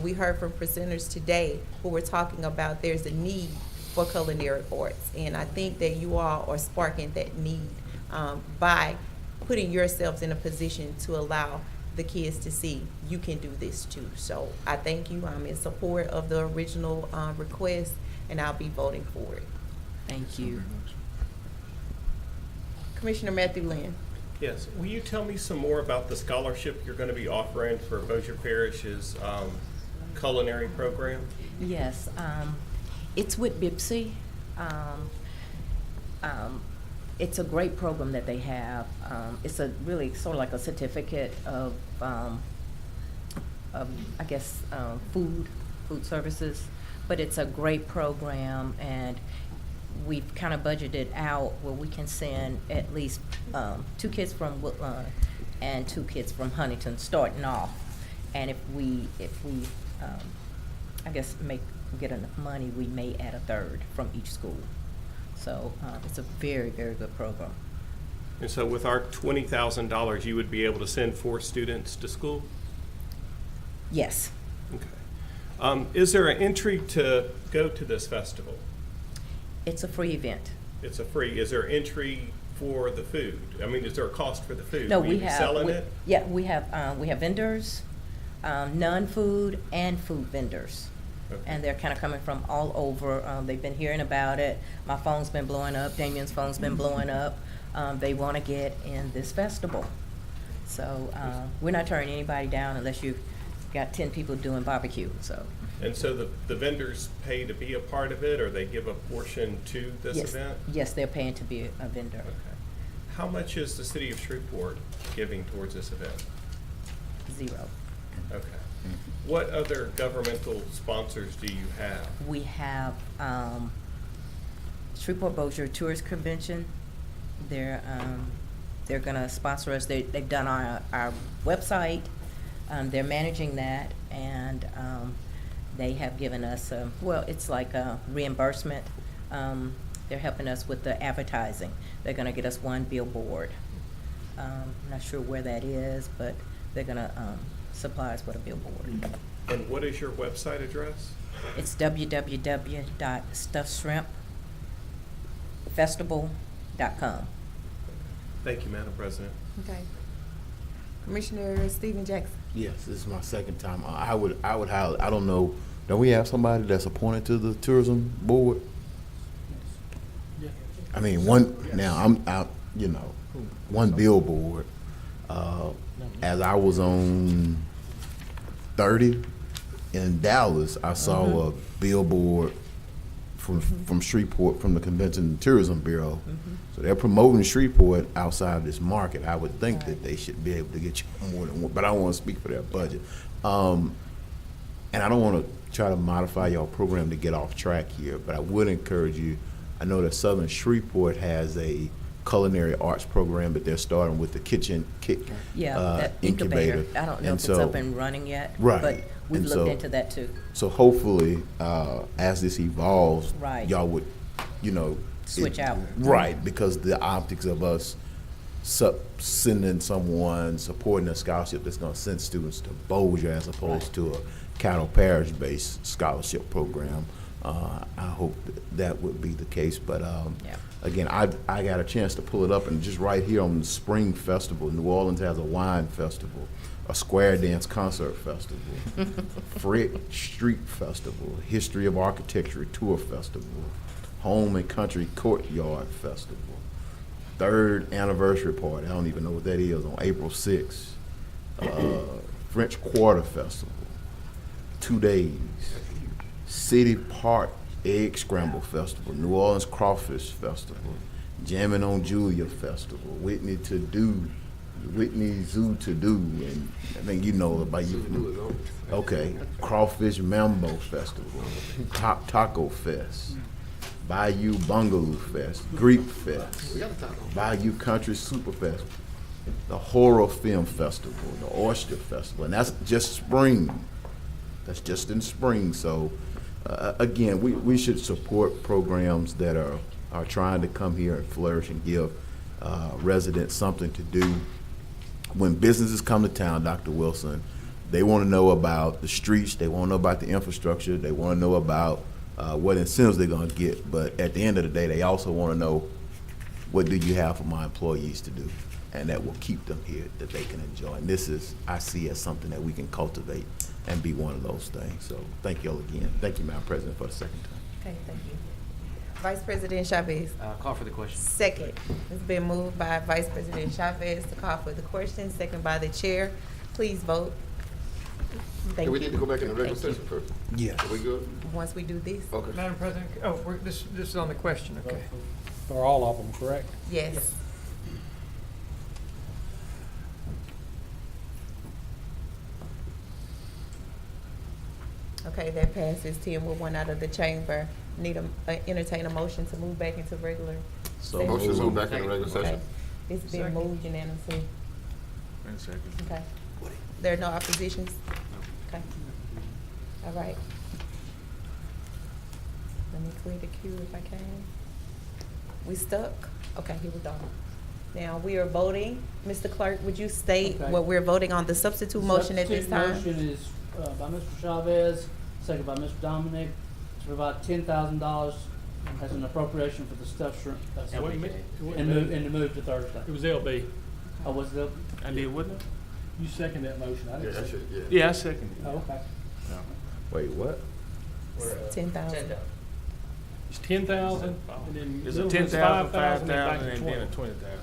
We heard from presenters today who were talking about there's a need for culinary arts, and I think that you all are sparking that need by putting yourselves in a position to allow the kids to see you can do this too. So I thank you. I'm in support of the original request, and I'll be voting for it. Thank you. Commissioner Matthew Lynn. Yes, will you tell me some more about the scholarship you're going to be offering for Bossier Parish's culinary program? Yes, it's with BIPSI. It's a great program that they have. It's a really sort of like a certificate of I guess, food services, but it's a great program, and we've kind of budgeted out where we can send at least 2 kids from Woodlawn and 2 kids from Huntington starting off. And if we I guess get enough money, we may add a 3rd from each school. So it's a very, very good program. And so with our $20,000, you would be able to send 4 students to school? Yes. Okay. Is there an entry to go to this festival? It's a free event. It's a free. Is there entry for the food? I mean, is there a cost for the food? No, Will you be selling it? Yeah, we have vendors, non-food and food vendors. Okay. And they're kind of coming from all over. They've been hearing about it. My phone's been blowing up. Damien's phone's been blowing up. They want to get in this festival. So we're not turning anybody down unless you've got 10 people doing barbecue. So. And so the vendors pay to be a part of it, or they give a portion to this event? Yes, they're paying to be a vendor. Okay. How much is the city of Shreveport giving towards this event? 0. Okay. What other governmental sponsors do you have? We have Shreveport Bossier Tourist Convention. They're going to sponsor us. They've done our website. They're managing that, and they have given us, it's like a reimbursement. They're helping us with the advertising. They're going to get us 1 billboard. I'm not sure where that is, but they're going to supply us with a billboard. And what is your website address? It's www.stuffshrimpfestival.com. Thank you, Madam President. Okay. Commissioner Stephen Jackson. Yes, this is my second time. I would highly, I don't know, don't we have somebody that's appointed to the tourism board? I mean, one billboard, as I was on 30 in Dallas, I saw a billboard from Shreveport, from the Convention and Tourism Bureau. So they're promoting Shreveport outside this market. I would think that they should be able to get you more than one, but I don't want to speak for their budget. And I don't want to try to modify your program to get off track here, but I would encourage you. I know that Southern Shreveport has a culinary arts program, but they're starting with the kitchen that incubator. I don't know if it's up and running yet, right. But we've looked into that too. So hopefully, as this evolves, right, y'all would, switch out. Right, because the optics of us sending someone, supporting a scholarship that's going to send students to Bossier as opposed to a Caddo Parish-based scholarship program. I hope that would be the case, but Again, I got a chance to pull it up, and just right here on the Spring Festival, New Orleans has a wine festival, a square dance concert festival, Fred Street Festival, History of Architecture Tour Festival, Home and Country Courtyard Festival, 3rd anniversary party, I don't even know what that is, on April 6th, French Quarter Festival, 2 days, City Park Egg Scramble Festival, New Orleans Crawfish Festival, Jammin' on Julia Festival, Whitney Zoo to Do, and I think you know about you. Okay, Crawfish Mambo Festival, Top Taco Fest, Bayou Bungaloo Fest, Greek Fest, Bayou Country Super Fest, the Horror Film Festival, the Oyster Festival, and that's just spring. That's just in spring, so again, we should support programs that are trying to come here and flourish and give residents something to do. When businesses come to town, Dr. Wilson, they want to know about the streets, they want to know about the infrastructure, they want to know about what incentives they're going to get. But at the end of the day, they also want to know, what do you have for my employees to do? And that will keep them here, that they can enjoy. And this is, I see as something that we can cultivate and be one of those things. So thank you all again. Thank you, Madam President, for the second time. Okay, thank you. Vice President Chavez. Call for the question. Second. It's been moved by Vice President Chavez to call for the question, second by the chair. Please vote. Thank Do we you. need to go back in the regular Thank you. session first? Yes. Are we good? Once we do this. Okay. Madam President, this is on the question, okay. For all of them, correct? Yes. Okay, that passes 10 with 1 out of the chamber. Need entertain a motion to move back into regular. So session. Motion to move back in the regular Okay. session. It's been moved unanimously. And second. Okay. There are no oppositions? Okay. All right. Let me clear the queue if I can. We stuck? Okay, here we go. Now, we are voting. Mr. Clerk, would you state Okay. what we're voting on, the substitute motion at this time? Substitute motion is by Mr. Chavez, second by Mr. Dominic, to provide $10,000 as an appropriation for the stuffed shrimp festival. And to move to Thursday. It was LB. Oh, was it? I did what? You second that motion, I Yeah, didn't that second. should, yeah. Yeah, I seconded it. Oh, okay. Wait, what? 10,000. It's 10,000, and then. It's a Little Miss 10,000, 5,000, 5,000, back to and then a 20. 20,000.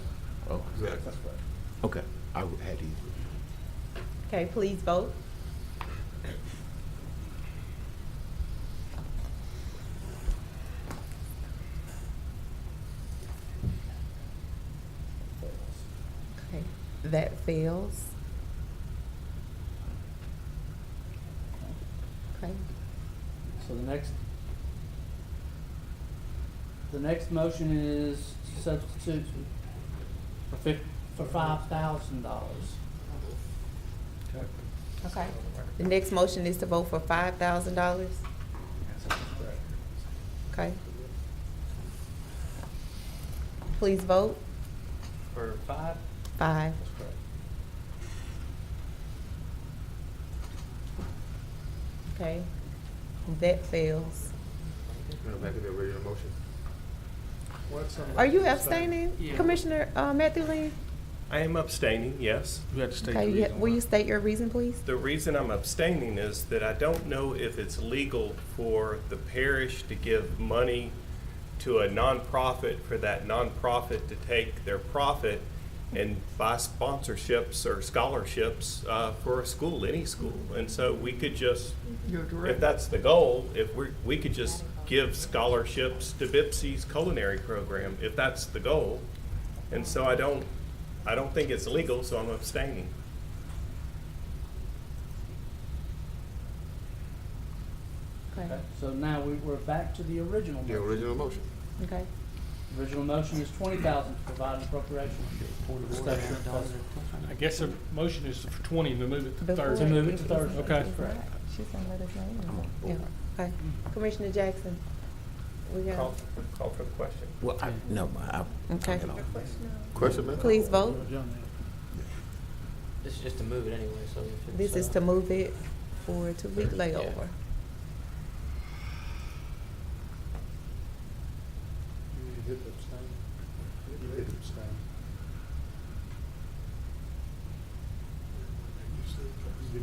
Oh, That's right. okay. I had these. Okay, please vote. Okay, that fails. Okay, So the next motion is substitute for $5,000. okay. The next motion is to vote for $5,000. Okay. Please vote. For 5? 5. Okay, that fails. Go back to the original motion. Are you abstaining, Commissioner Matthew Lynn? I am abstaining, yes. You have to state the Okay, reason will why. you state your reason, please? The reason I'm abstaining is that I don't know if it's legal for the parish to give money to a nonprofit for that nonprofit to take their profit and buy sponsorships or scholarships for a school, any school. And so we could just, if that's the goal, if we could just give scholarships to BIPSI's culinary program, if that's the goal. And so I don't think it's legal, so I'm abstaining. Okay, So now we're back to the original The motion. original motion. okay. The original motion is $20,000 to provide an appropriation for the stuffed shrimp festival. I guess the motion is for 20 to move it to Before Thursday. To move it to it's- Thursday. Okay. it's not. She's gonna let us know. Yeah, okay. Commissioner Jackson, we got, Call for the question. Well, no, okay. Question, man? Please vote. This is just to move it anyway, so. if it's, This is to move it for a 2-week layover.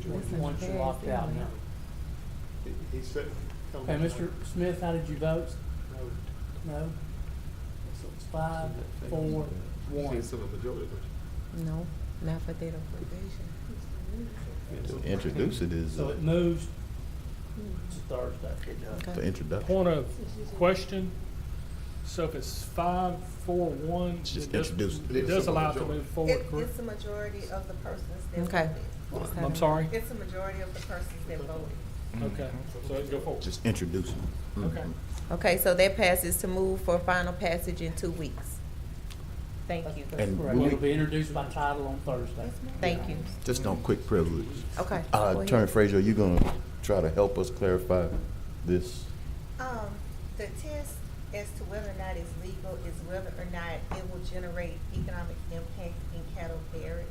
Once you're locked out now. He said. Okay, Mr. Smith, how did you vote? No? So it's 5, 4, 1. No, not for data probation. To introduce it is So it moves to Thursday. the introduction. Point of question, so if it's 5, 4, 1, Just it does, introduce it. it does allow it to move forward, correct? It's a majority of the persons that Okay. voted. I'm sorry? It's a majority of the persons that voted. Okay, so it can go forward. Just introduce it. Okay. Okay, so that passes to move for final passage in 2 weeks. Thank you. And Correct. will It'll we- be introduced by title on Thursday. Thank you. Just on quick privilege. Okay. Go ahead. Attorney Frazier, are you gonna try to help us clarify this? The test as to whether or not it's legal is whether or not it will generate economic impact in Caddo Parish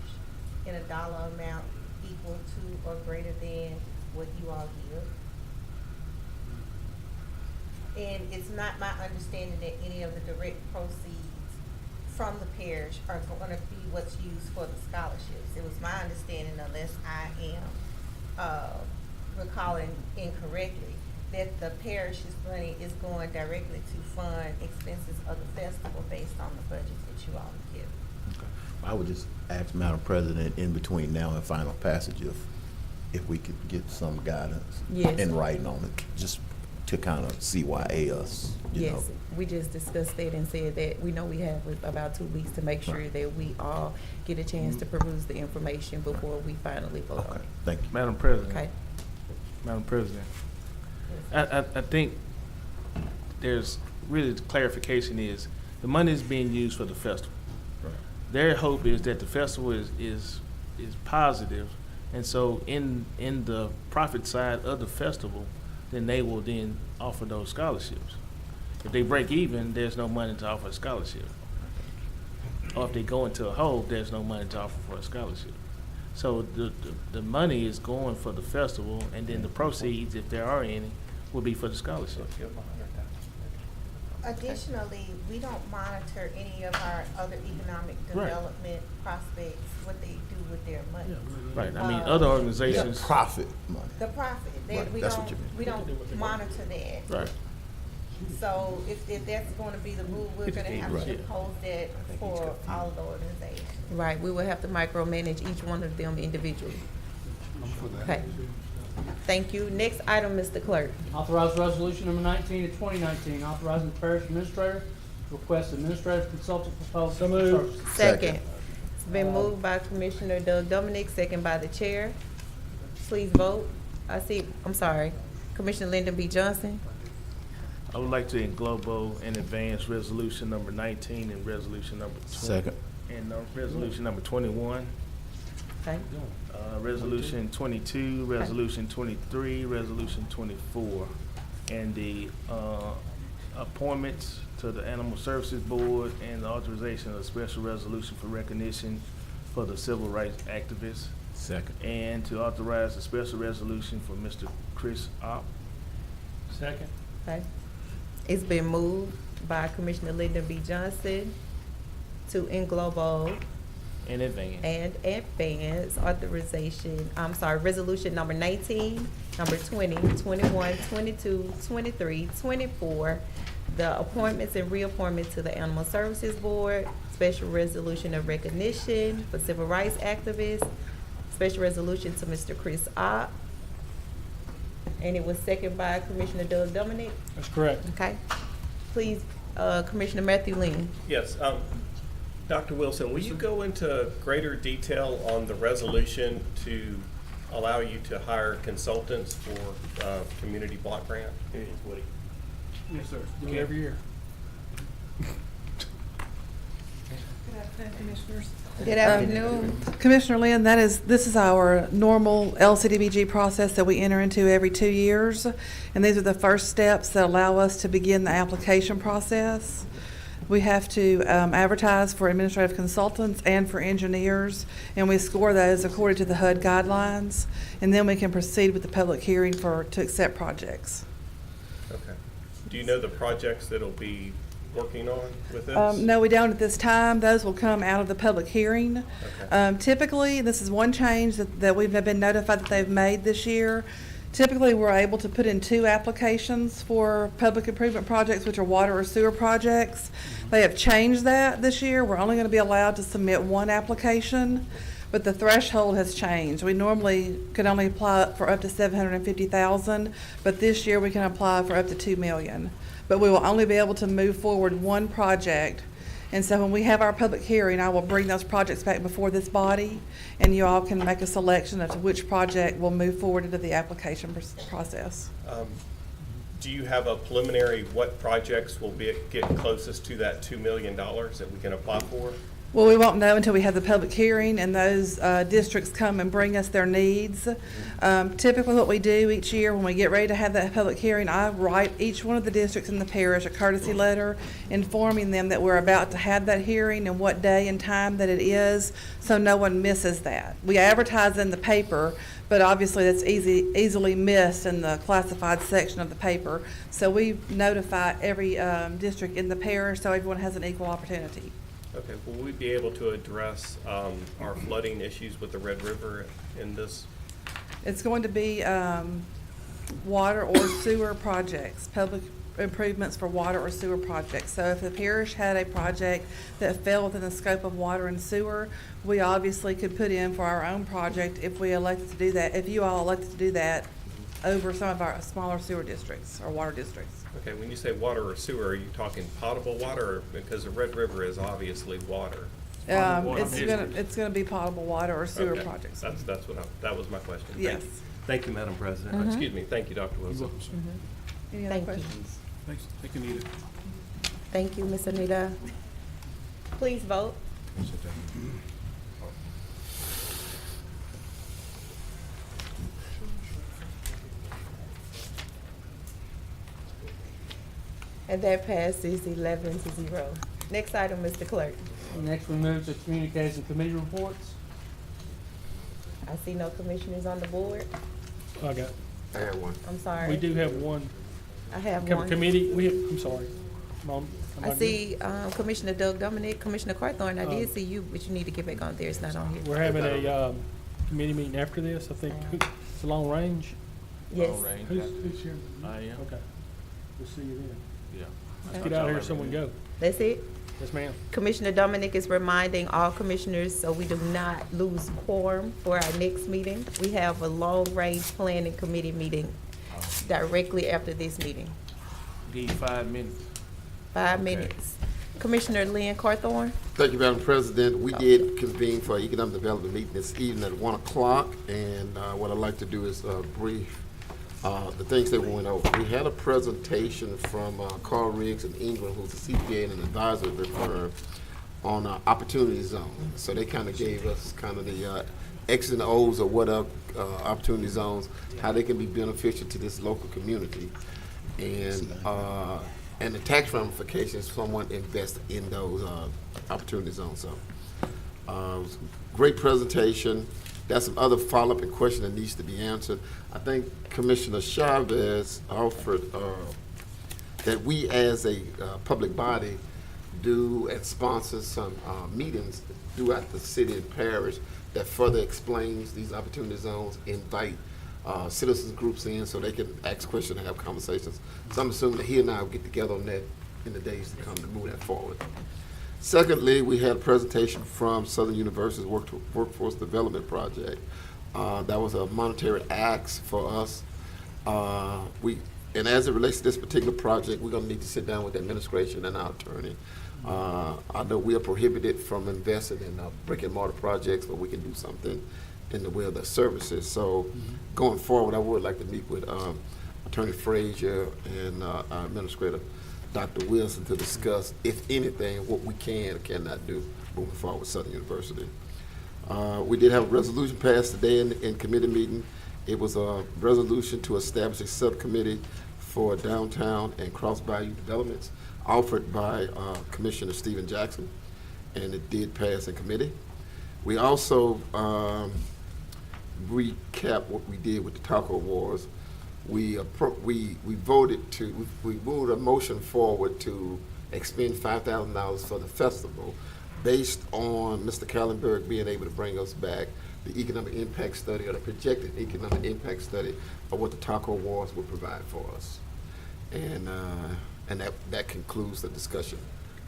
in a dollar amount equal to or greater than what you all give. And it's not my understanding that any of the direct proceeds from the parish are going to be what's used for the scholarships. It was my understanding, unless I am recalling incorrectly, that the parish's money is going directly to fund expenses of the festival based on the budget that you all give. I would just ask Madam President in between now and final passage if we could get some guidance Yes. in writing on it, just to kind of CYA us, you know. Yes, we just discussed that and said that we know we have about 2 weeks to make sure that we all get a chance to peruse the information before we finally vote on it. Thank you. Madam President. Okay. Madam President. I think there's really the clarification is the money is being used for the festival. Their hope is that the festival is positive, and so in the profit side of the festival, then they will then offer those scholarships. If they break even, there's no money to offer a scholarship. Or if they go into a hole, there's no money to offer for a scholarship. So the money is going for the festival, and then the proceeds, if there are any, will be for the scholarship. Additionally, we don't monitor any of our other economic Right. development prospects, what they do with their money. Right, I mean, other organizations. The profit money. The profit, Right, we that's don't, what you mean. we don't monitor that. Right. So if that's gonna be the rule, we're gonna have to Right. impose that for all of the organizations. Right, we will have to micromanage each one of them individually. Okay. Thank you. Next item, Mr. Clerk. Authorize resolution number 19 of 2019, authorizing the parish administrator to request administrative consultant proposal. So moved. services. Second. It's been moved by Commissioner Doug Dominic, second by the chair. Please vote. I'm sorry, Commissioner Lyndon B. Johnson. I would like to englobo and advance resolution number 19 and resolution number 20. Second. And resolution number 21. Okay. Resolution 22, Resolution 23, Resolution 24, and the appointments to the Animal Services Board and the authorization of a special resolution for recognition for the civil rights activists. Second. And to authorize a special resolution for Mr. Chris Opp. Second. Okay. It's been moved by Commissioner Lyndon B. Johnson to englobo In advance. and advance resolution number 19, number 20, 21, 22, 23, 24, the appointments and reappointments to the Animal Services Board, special resolution of recognition for civil rights activists, special resolution to Mr. Chris Opp, and it was seconded by Commissioner Doug Dominic. That's correct. Okay. Please, Commissioner Matthew Lynn. Yes, Dr. Wilson, will you go into greater detail on the resolution to allow you to hire consultants for community block grant? Woody? Yes, sir. Do it every year. Good afternoon, Commissioners. Good afternoon. Commissioner Lynn, this is our normal LCDBG process that we enter into every 2 years. And these are the first steps that allow us to begin the application process. We have to advertise for administrative consultants and for engineers, and we score those according to the HUD guidelines. And then we can proceed with the public hearing to accept projects. Okay. Do you know the projects that'll be working on with this? No, we don't at this time. Those will come out of the public hearing. Okay. Typically, this is one change that we've been notified that they've made this year. Typically, we're able to put in 2 applications for public improvement projects, which are water or sewer projects. They have changed that this year. We're only going to be allowed to submit 1 application, but the threshold has changed. We normally could only apply for up to $750,000, but this year we can apply for up to $2 million. But we will only be able to move forward 1 project. And so when we have our public hearing, I will bring those projects back before this body, and you all can make a selection of which project will move forward into the application process. Do you have a preliminary what projects will get closest to that $2 million that we can apply for? Well, we won't know until we have the public hearing and those districts come and bring us their needs. Typically what we do each year when we get ready to have that public hearing, I write each one of the districts in the parish a courtesy letter informing them that we're about to have that hearing and what day and time that it is, so no one misses that. We advertise in the paper, but obviously that's easily missed in the classified section of the paper. So we notify every district in the parish so everyone has an equal opportunity. Okay, will we be able to address our flooding issues with the Red River in this? It's going to be water or sewer projects, public improvements for water or sewer projects. So if the parish had a project that fell within the scope of water and sewer, we obviously could put in for our own project if we elected to do that, if you all elected to do that over some of our smaller sewer districts or water districts. Okay, when you say water or sewer, are you talking potable water? Because the Red River is obviously water. It's gonna be potable water or sewer Okay, projects. That was my question. Yes. Thank you, Madam President. Excuse me, thank you, Dr. Wilson. Any other Thank you. questions? Thanks. Thank you, Nita. Thank you, Ms. Anita. Please vote. And that passes 11-0. Next item, Mr. Clerk. Next, we move to communication committee reports. I see no commissioners on the board. I got, I have one. I'm sorry. we do have one I have one. committee, I'm sorry. Mom, am I good? see Commissioner Doug Dominic, Commissioner Carthorne. I did see you, but you need to get back on there. It's not on here. We're having a committee meeting after this, I think. It's a long range. Yes. Who's here? I am. Okay. We'll see you then. Yeah. Let's get out of here so we can go. That's it? Yes, ma'am. Commissioner Dominic is reminding all commissioners so we do not lose quorum for our next meeting. We have a long-range planning committee meeting directly after this meeting. Give you 5 minutes. 5 minutes. Commissioner Lynn Carthorne? Thank you, Madam President. We did convene for our economic development meeting this evening at 1 o'clock, and what I'd like to do is brief the things that we went over. We had a presentation from Carl Riggs in England, who's a CPA and an advisory firm, on opportunity zone. So they kind of gave us kind of the X's and O's of what are opportunity zones, how they can be beneficial to this local community, and the tax ramifications if someone invests in those opportunity zones. So it was a great presentation. There's some other follow-up and question that needs to be answered. I think Commissioner Chavez offered that we as a public body do and sponsor some meetings throughout the city and parish that further explains these opportunity zones, invite citizens groups in so they can ask questions and have conversations. So I'm assuming that he and I will get together on that in the days to come to move that forward. Secondly, we had a presentation from Southern University's Workforce Development Project. That was a monetary ask for us. And as it relates to this particular project, we're gonna need to sit down with the administration and our attorney. I know we are prohibited from investing in brick and mortar projects, but we can do something in the way of the services. So going forward, I would like to meet with Attorney Frazier and our administrator, Dr. Wilson, to discuss, if anything, what we can or cannot do moving forward with Southern University. We did have a resolution passed today in committee meeting. It was a resolution to establish a subcommittee for downtown and cross-value developments offered by Commissioner Stephen Jackson, and it did pass in committee. We also recapped what we did with the taco wars. We moved a motion forward to expend $5,000 for the festival based on Mr. Kallenberg being able to bring us back the economic impact study, or the projected economic impact study of what the Taco Wars would provide for us. And that concludes the discussion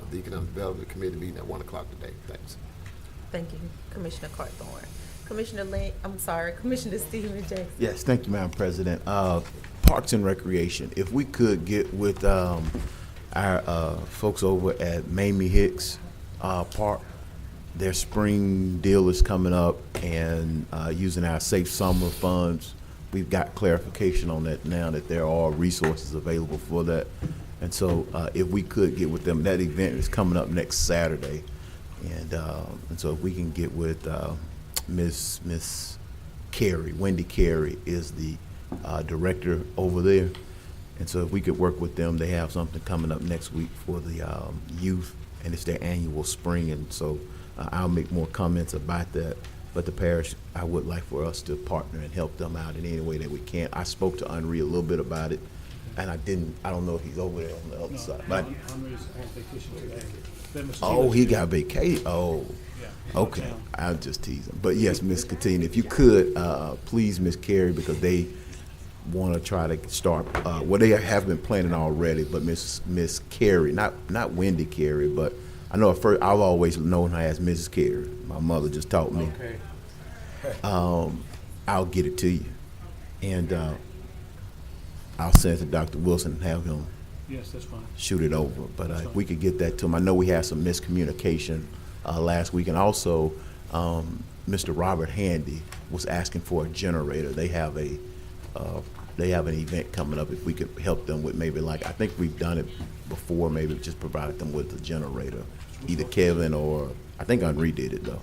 of the Economic Development Committee meeting at 1 o'clock today. Thanks. Thank you, Commissioner Carthorne. Commissioner Stephen Jackson. Yes, thank you, Madam President. Parks and Recreation, if we could get with our folks over at Mamie Hicks Park, their spring deal is coming up, and using our Safe Summer funds, we've got clarification on that now, that there are resources available for that. And so if we could get with them, that event is coming up next Saturday. And so if we can get with Miss Carey, Wendy Carey is the director over there. And so if we could work with them, they have something coming up next week for the youth, and it's their annual spring. And so I'll make more comments about that. But the parish, I would like for us to partner and help them out in any way that we can. I spoke to Henri a little bit about it, and I don't know if he's over there on the other side. But Henri's on vacation today. oh, he got vacation. Oh, yeah, okay. I'll just tease him. But yes, Miss Katina, if you could, please, Miss Carey, because they want to try to start. Well, they have been planning already, but Miss Carey, not Wendy Carey, but I know at first I've always known her as Mrs. Carey. My mother just taught me. Okay. I'll get it to you, and I'll send it to Dr. Wilson and have him Yes, that's fine. shoot it over. But if we could get that to him, I know we had some miscommunication last week, and also Mr. Robert Handy was asking for a generator. They have an event coming up. If we could help them with maybe, like, I think we've done it before, maybe just provided them with a generator, either Kevin or I think Henri did it though.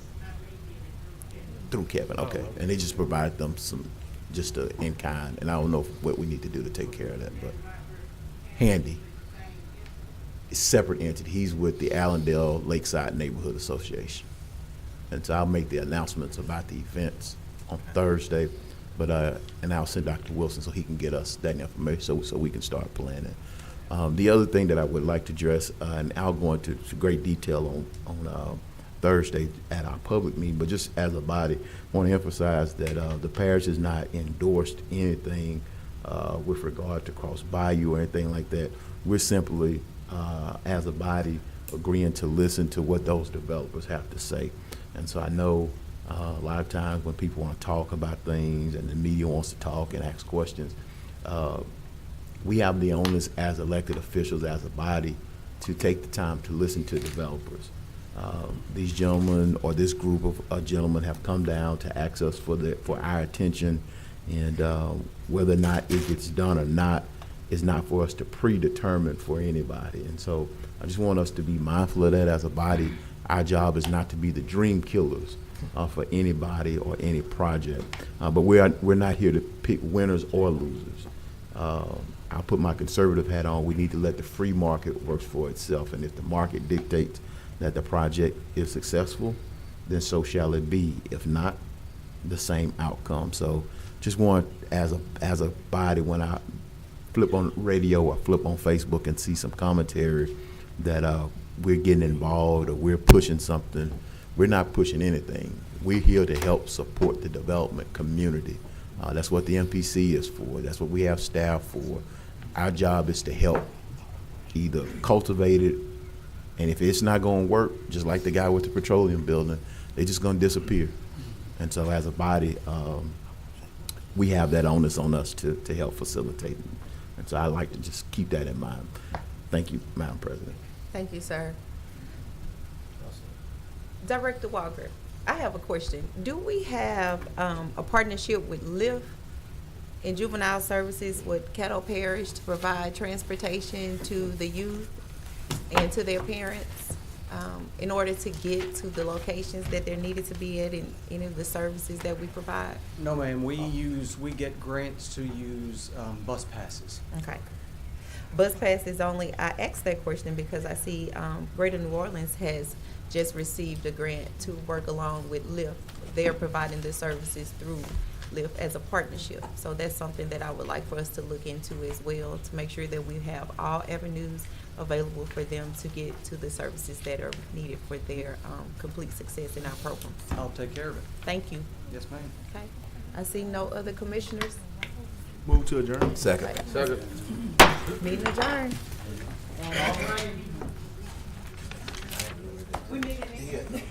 Through Kevin, okay. And they just provided them some, just in kind. And I don't know what we need to do to take care of that, but Handy is separate entity. He's with the Allendale Lakeside Neighborhood Association. And so I'll make the announcements about the events on Thursday, but and I'll send Dr. Wilson so he can get us that information so we can start planning. The other thing that I would like to address, and I'll go into great detail on Thursday at our public meeting, but just as a body, I want to emphasize that the parish has not endorsed anything with regard to Cross Bayou or anything like that. We're simply, as a body, agreeing to listen to what those developers have to say. And so I know a lot of times when people want to talk about things and the media wants to talk and ask questions, we have the onus as elected officials, as a body, to take the time to listen to developers. These gentlemen, or this group of gentlemen, have come down to ask us for our attention, and whether or not it gets done or not is not for us to predetermine for anybody. And so I just want us to be mindful of that as a body. Our job is not to be the dream killers for anybody or any project, but we're not here to pick winners or losers. I'll put my conservative hat on. We need to let the free market work for itself, and if the market dictates that the project is successful, then so shall it be. If not, the same outcome. So just want, as a body, when I flip on radio or flip on Facebook and see some commentary that we're getting involved or we're pushing something, we're not pushing anything. We're here to help support the development community. That's what the MPC is for. That's what we have staff for. Our job is to help either cultivate it, and if it's not going to work, just like the guy with the petroleum building, they're just going to disappear. And so as a body, we have that onus on us to help facilitate. And so I like to just keep that in mind. Thank you, Madam President. Thank you, sir. Director Walker, I have a question. Do we have a partnership with LIFT in juvenile services with Caddo Parish to provide transportation to the youth and to their parents in order to get to the locations that they're needed to be at in any of the services that we provide? No, ma'am. We get grants to use bus passes. Okay. Bus passes only, I asked that question because I see Greater New Orleans has just received a grant to work along with LIFT. They're providing the services through uplift as a partnership. So that's something that I would like for us to look into as well, to make sure that we have all avenues available for them to get to the services that are needed for their complete success in our program. I'll take care of it. Thank you. Yes, ma'am. Okay. I see no other commissioners. Move to adjourn. Second. Meeting adjourned. We need it.